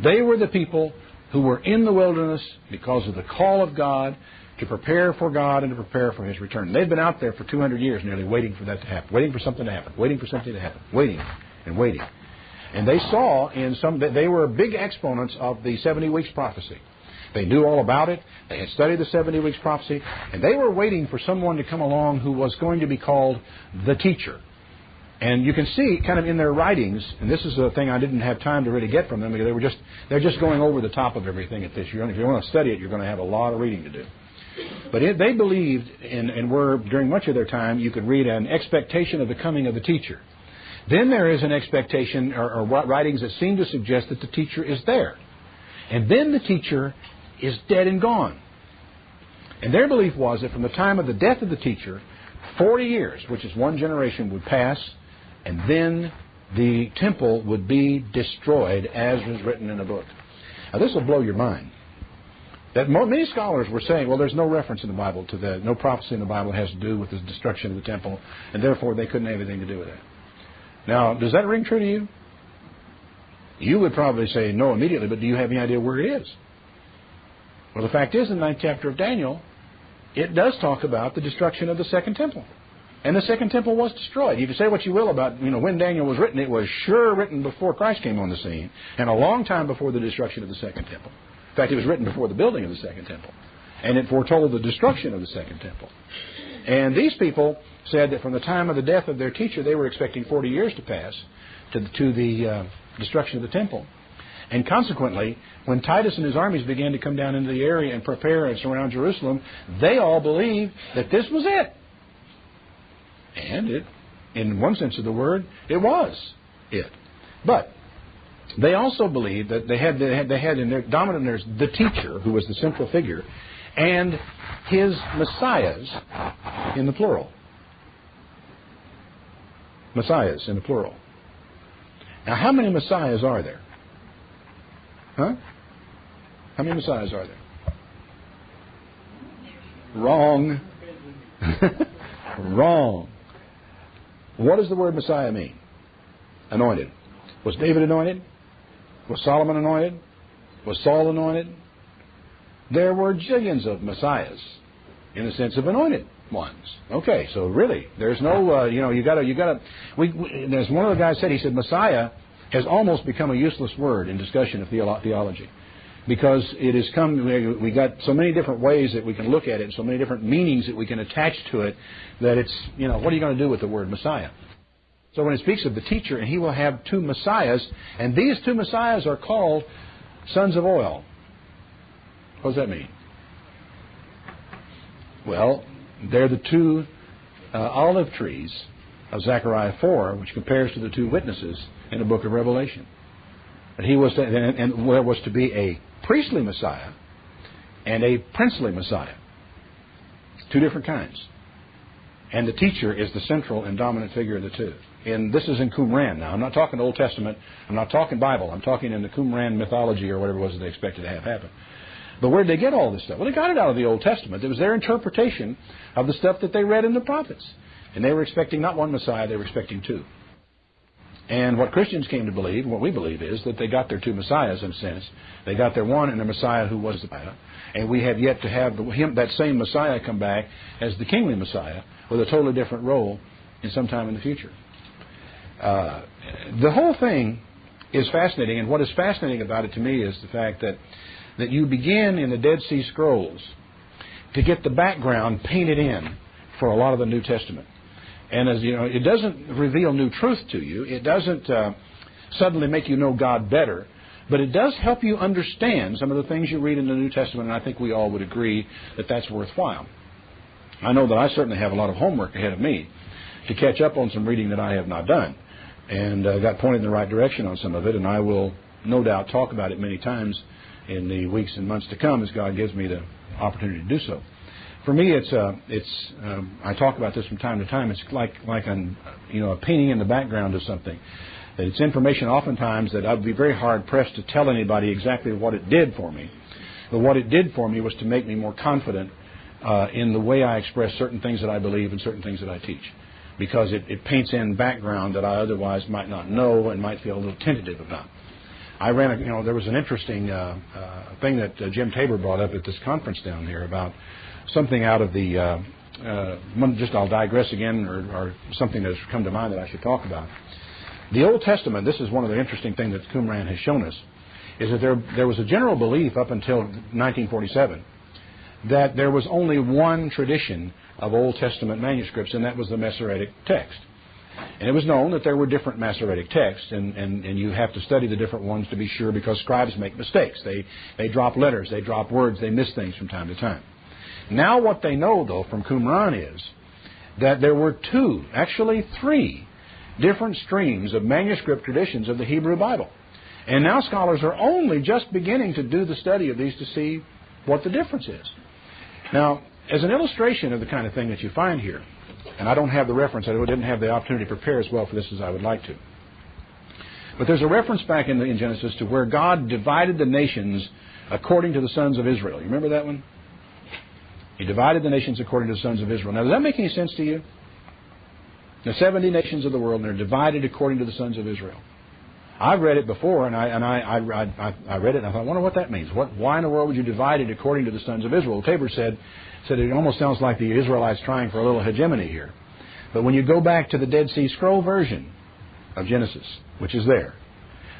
They were the people who were in the wilderness because of the call of God to prepare for God and to prepare for His return. They'd been out there for 200 years nearly waiting for that to happen, waiting for something to happen, waiting for something to happen, waiting and waiting. And they saw they were big exponents of the 70 weeks prophecy. They knew all about it. They had studied the 70 weeks prophecy. And they were waiting for someone to come along who was going to be called the teacher. And you can see kind of in their writings, and this is a thing I didn't have time to really get from them, because they're just going over the top of everything at this. If you want to study it, you're going to have a lot of reading to do. But they believed, and were, during much of their time, you could read an expectation of the coming of the teacher. Then there is an expectation, or writings that seem to suggest that the teacher is there. And then the teacher is dead and gone. And their belief was that from the time of the death of the teacher, 40 years, which is one generation, would pass, and then the temple would be destroyed, as was written in the book. Now this will blow your mind. That many scholars were saying, well, there's no reference in the Bible to that, no prophecy in the Bible has to do with the destruction of the temple, and therefore they couldn't have anything to do with that. Now, does that ring true to you? You would probably say no immediately, but do you have any idea where it is? Well, the fact is, in the 9th chapter of Daniel, it does talk about the destruction of the second temple. And the second temple was destroyed. You can say what you will about, when Daniel was written. It was sure written before Christ came on the scene, and a long time before the destruction of the second temple. In fact, it was written before the building of the second temple. And it foretold the destruction of the second temple. And these people said that from the time of the death of their teacher, they were expecting 40 years to pass to the destruction of the temple. And consequently, when Titus and his armies began to come down into the area and prepare and surround Jerusalem, they all believed that this was it. And it, in one sense of the word, it was it. But they also believed that they had in their dominant theirs the teacher, who was the central figure, and his messiahs in the plural. Messiahs in the plural. Now, how many messiahs are there? Huh? How many messiahs are there? Wrong. Wrong. What does the word Messiah mean? Anointed. Was David anointed? Was Solomon anointed? Was Saul anointed? There were jillions of messiahs in the sense of anointed ones. Okay, so really, there's no, there's one of the guys said, he said, Messiah has almost become a useless word in discussion of theology. Because it has come, we got so many different ways that we can look at it, so many different meanings that we can attach to it, that it's, what are you going to do with the word Messiah? So when it speaks of the teacher, and he will have two messiahs, and these two messiahs are called sons of oil. What does that mean? Well, they're the two olive trees of Zechariah 4, which compares to the two witnesses in the book of Revelation. And there was to be a priestly Messiah and a princely Messiah. Two different kinds. And the teacher is the central and dominant figure of the two. And this is in Qumran now. I'm not talking Old Testament. I'm not talking Bible. I'm talking in the Qumran mythology or whatever it was that they expected to have happen. But where did they get all this stuff? Well, they got it out of the Old Testament. It was their interpretation of the stuff that they read in the prophets. And they were expecting not one Messiah, they were expecting two. And what Christians came to believe, what we believe, is that they got their two Messiahs in a sense. They got their one and their Messiah who was the Messiah. And we have yet to have that same Messiah come back as the kingly Messiah with a totally different role in some time in the future. The whole thing is fascinating, and what is fascinating about it to me is the fact that you begin in the Dead Sea Scrolls to get the background painted in for a lot of the New Testament. And as you know, it doesn't reveal new truth to you. It doesn't suddenly make you know God better. But it does help you understand some of the things you read in the New Testament, and I think we all would agree that that's worthwhile. I know that I certainly have a lot of homework ahead of me to catch up on some reading that I have not done, and got pointed in the right direction on some of it, and I will no doubt talk about it many times in the weeks and months to come as God gives me the opportunity to do so. For me, I talk about this from time to time. It's like a painting in the background of something. It's information oftentimes that I'd be very hard-pressed to tell anybody exactly what it did for me. But what it did for me was to make me more confident in the way I express certain things that I believe and certain things that I teach. Because it paints in background that I otherwise might not know and might feel a little tentative about. There was an interesting thing that Jim Tabor brought up at this conference down here about something out of the, I'll digress again, or something that's come to mind that I should talk about. The Old Testament, this is one of the interesting things that Qumran has shown us, is that there was a general belief up until 1947 that there was only one tradition of Old Testament manuscripts, and that was the Masoretic text. And it was known that there were different Masoretic texts, and you have to study the different ones to be sure, because scribes make mistakes. They drop letters, they drop words, they miss things from time to time. Now what they know, though, from Qumran is that there were three different streams of manuscript traditions of the Hebrew Bible. And now scholars are only just beginning to do the study of these to see what the difference is. Now, as an illustration of the kind of thing that you find here, and I don't have the reference, I didn't have the opportunity to prepare as well for this as I would like to. But there's a reference back in Genesis to where God divided the nations according to the sons of Israel. You remember that one? He divided the nations according to the sons of Israel. Now, does that make any sense to you? The 70 nations of the world, and they're divided according to the sons of Israel. I've read it before, and I read it, and I thought, I wonder what that means. Why in the world would you divide it according to the sons of Israel? Tabor said it almost sounds like the Israelites trying for a little hegemony here. But when you go back to the Dead Sea Scroll version of Genesis, which is there,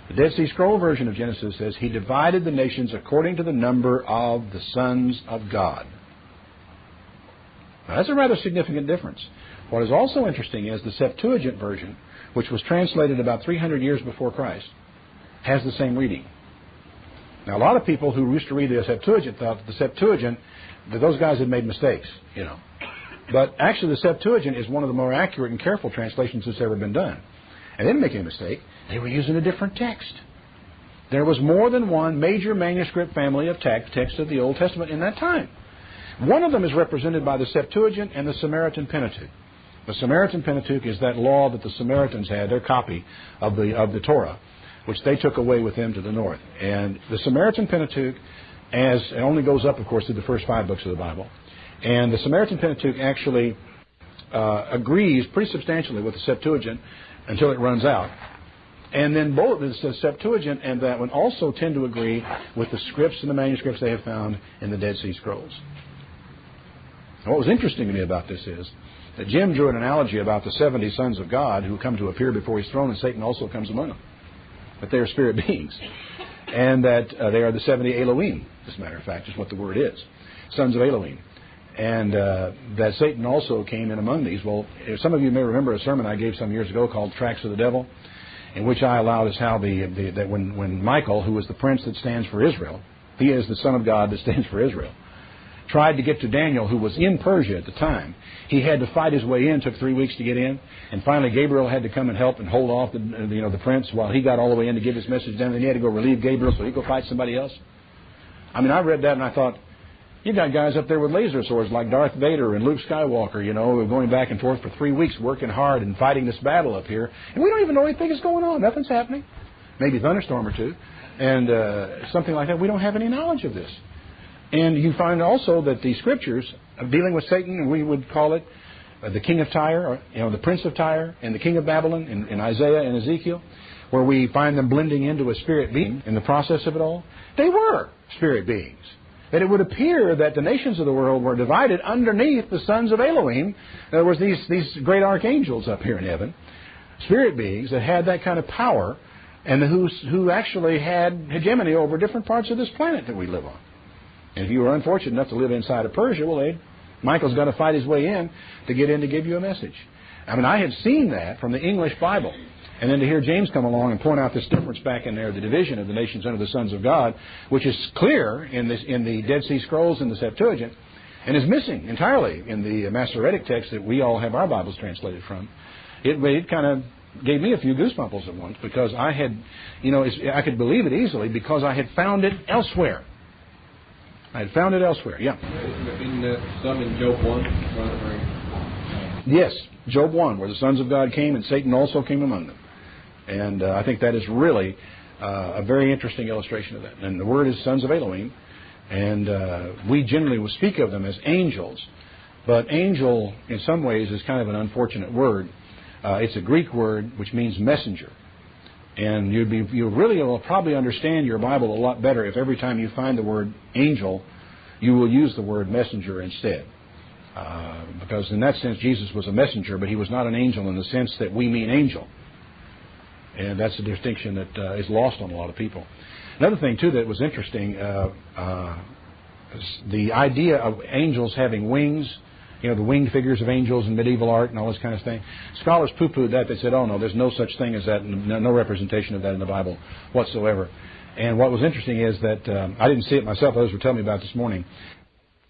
the Dead Sea Scroll version of Genesis says, He divided the nations according to the number of the sons of God. Now, that's a rather significant difference. What is also interesting is the Septuagint version, which was translated about 300 years before Christ, has the same reading. Now, a lot of people who used to read the Septuagint thought that the Septuagint, that those guys had made mistakes, But actually, the Septuagint is one of the more accurate and careful translations that's ever been done. And they didn't make any mistake. They were using a different text. There was more than one major manuscript family of text of the Old Testament in that time. One of them is represented by the Septuagint and the Samaritan Pentateuch. The Samaritan Pentateuch is that law that the Samaritans had, their copy of the Torah, which they took away with them to the north. And the Samaritan Pentateuch, as it only goes up, of course, through the first 5 books of the Bible. And the Samaritan Pentateuch actually agrees pretty substantially with the Septuagint until it runs out. And then both the Septuagint and that one also tend to agree with the scripts and the manuscripts they have found in the Dead Sea Scrolls. Now, what was interesting to me about this is that Jim drew an analogy about the 70 sons of God who come to appear before His throne, and Satan also comes among them. That they are spirit beings. And that they are the 70 Elohim, as a matter of fact, is what the word is. Sons of Elohim. And that Satan also came in among these. Well, some of you may remember a sermon I gave some years ago called Tracks of the Devil, in which I allowed us how that when Michael, who is the prince that stands for Israel, he is the son of God that stands for Israel, tried to get to Daniel, who was in Persia at the time. He had to fight his way in. Took 3 weeks to get in. And finally, Gabriel had to come and help and hold off the prince while he got all the way in to give his message down. Then he had to go relieve Gabriel so he could go fight somebody else. I mean, I read that and I thought, you got guys up there with laser swords like Darth Vader and Luke Skywalker, going back and forth for 3 weeks, working hard and fighting this battle up here. And we don't even know anything is going on. Nothing's happening. Maybe a thunderstorm or two. And something like that. We don't have any knowledge of this. And you find also that the scriptures dealing with Satan, we would call it the king of Tyre, or, the prince of Tyre, and the king of Babylon in Isaiah and Ezekiel, where we find them blending into a spirit being in the process of it all. They were spirit beings. That it would appear that the nations of the world were divided underneath the sons of Elohim. In other words, these great archangels up here in heaven, spirit beings that had that kind of power, and who actually had hegemony over different parts of this planet that we live on. And if you were unfortunate enough to live inside of Persia, well, Michael's got to fight his way in to get in to give you a message. I mean, I had seen that from the English Bible. And then to hear James come along and point out this difference back in there, the division of the nations under the sons of God, which is clear in the Dead Sea Scrolls and the Septuagint, and is missing entirely in the Masoretic text that we all have our Bibles translated from. It kind of gave me a few goosebumps at once, because I had, I could believe it easily because I had found it elsewhere. I had found it elsewhere, yeah. Some in Job 1? Yes, Job 1, where the sons of God came and Satan also came among them. And I think that is really a very interesting illustration of that. And the word is sons of Elohim. And we generally will speak of them as angels. But angel, in some ways, is kind of an unfortunate word. It's a Greek word which means messenger. And you really will probably understand your Bible a lot better if every time you find the word angel, you will use the word messenger instead. Because in that sense, Jesus was a messenger, but he was not an angel in the sense that we mean angel. And that's a distinction that is lost on a lot of people. Another thing, too, that was interesting, the idea of angels having wings, the winged figures of angels in medieval art and all this kind of thing. Scholars poo-pooed that. They said, oh, no, there's no such thing as that, no representation of that in the Bible whatsoever. And what was interesting is that I didn't see it myself. Others were telling me about it this morning.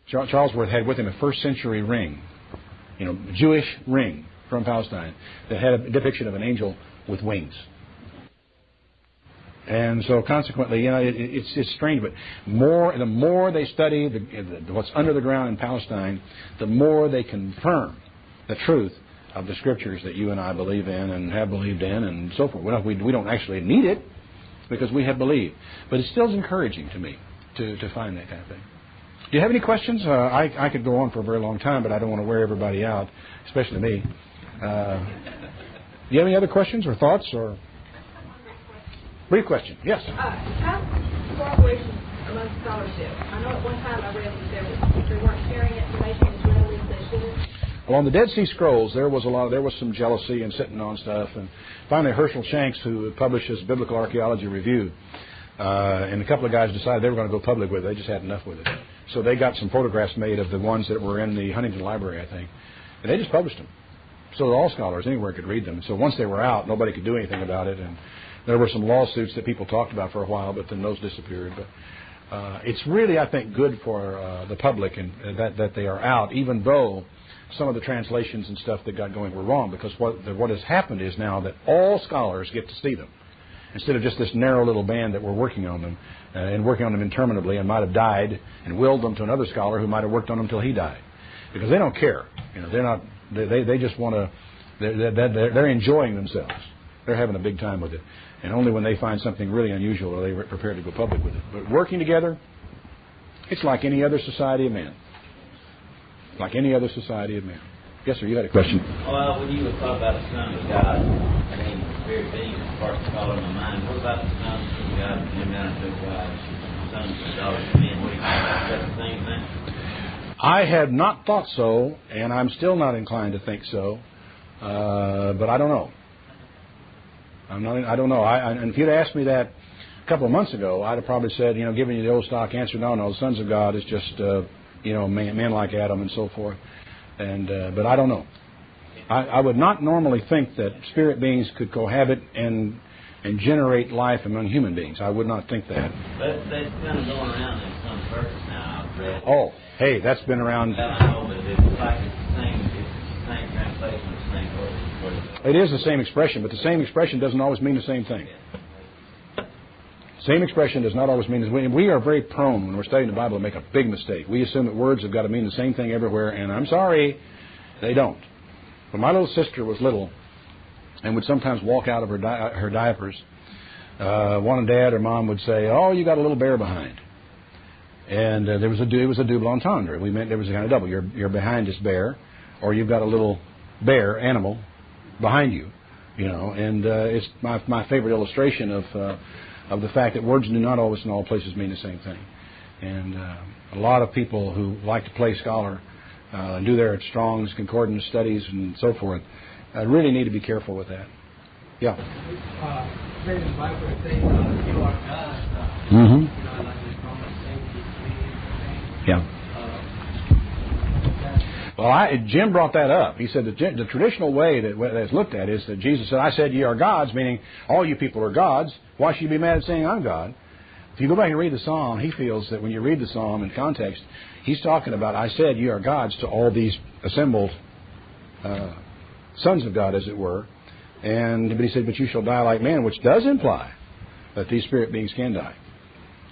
Charles Worth had with him a first-century ring, Jewish ring from Palestine that had a depiction of an angel with wings. And so consequently, it's strange, but the more they study what's under the ground in Palestine, the more they confirm the truth of the Scriptures that you and I believe in and have believed in and so forth. We don't actually need it because we have believed. But it still is encouraging to me to find that kind of thing. Do you have any questions? I could go on for a very long time, but I don't want to wear everybody out, especially me. Do you have any other questions or thoughts or... Brief question. Yes. How's cooperation among scholarship? I know at one time I read that they weren't sharing information as readily as they should. Well, on the Dead Sea Scrolls, there was some jealousy and sitting on stuff. And finally, Herschel Shanks, who publishes Biblical Archaeology Review, and a couple of guys decided they were going to go public with it. They just had enough with it. So they got some photographs made of the ones that were in the Huntington Library, I think. And they just published them. So that all scholars anywhere could read them. So once they were out, nobody could do anything about it. And there were some lawsuits that people talked about for a while, but then those disappeared. But it's really, I think, good for the public and that they are out, even though some of the translations and stuff that got going were wrong. Because what has happened is now that all scholars get to see them, instead of just this narrow little band that were working on them and working on them interminably and might have died and willed them to another scholar who might have worked on them until he died. Because they don't care. They're not. They just want to. They're enjoying themselves. They're having a big time with it. And only when they find something really unusual are they prepared to go public with it. But working together, it's like any other society of man. Like any other society of man. Yes, sir, you had a question. Well, when you were talking about the Son of God, the spirit being is part of calling my mind. What about the Son of God came down to sons of daughters of men? What do you think? Is that the same thing? I have not thought so, and I'm still not inclined to think so. But I don't know. I don't know. And if you'd asked me that a couple of months ago, I'd have probably said, giving you the old stock answer, no, the sons of God is just, men like Adam and so forth. But I don't know. I would not normally think that spirit beings could cohabit and generate life among human beings. I would not think that. But that's kind of going around in some circles now, I've read. Oh, hey, that's been around. Well, I know, but it's like it's the same translation, the same word. It is the same expression, but the same expression doesn't always mean the same thing. Same expression does not always mean... We are very prone, when we're studying the Bible, to make a big mistake. We assume that words have got to mean the same thing everywhere, and I'm sorry, they don't. When my little sister was little and would sometimes walk out of her diapers, one dad or mom would say, oh, you got a little bear behind. And it was a double entendre. We meant there was a kind of double. Your behind is bare, or you've got a little bear animal behind you, and it's my favorite illustration of the fact that words do not always in all places mean the same thing. And a lot of people who like to play scholar and do their Strong's Concordance studies and so forth really need to be careful with that. Yeah. Reading the Bible, it says, you are God. Mm-hmm. Like Yeah. Well, Jim brought that up. He said the traditional way that it's looked at is that Jesus said, I said ye are gods, meaning all you people are gods. Why should you be mad at saying I'm God? If you go back and read the psalm, he feels that when you read the psalm in context, he's talking about, I said ye are gods to all these assembled sons of God, as it were. But he said, but you shall die like men, which does imply that these spirit beings can die,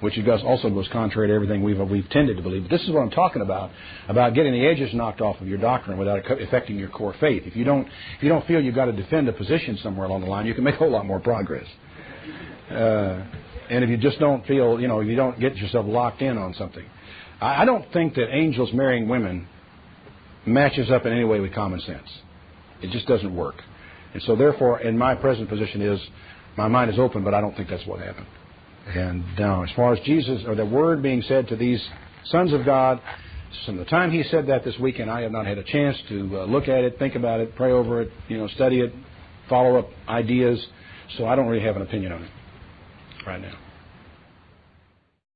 which also goes contrary to everything we've tended to believe. But this is what I'm talking about getting the edges knocked off of your doctrine without affecting your core faith. If you don't feel you've got to defend a position somewhere along the line, you can make a whole lot more progress. And if you just don't feel, if you don't get yourself locked in on something. I don't think that angels marrying women matches up in any way with common sense. It just doesn't work. And so therefore, in my present position is, my mind is open, but I don't think that's what happened. And now, as far as Jesus, or the word being said to these sons of God, from the time he said that this weekend, I have not had a chance to look at it, think about it, pray over it, study it, follow up ideas. So I don't really have an opinion on it right now.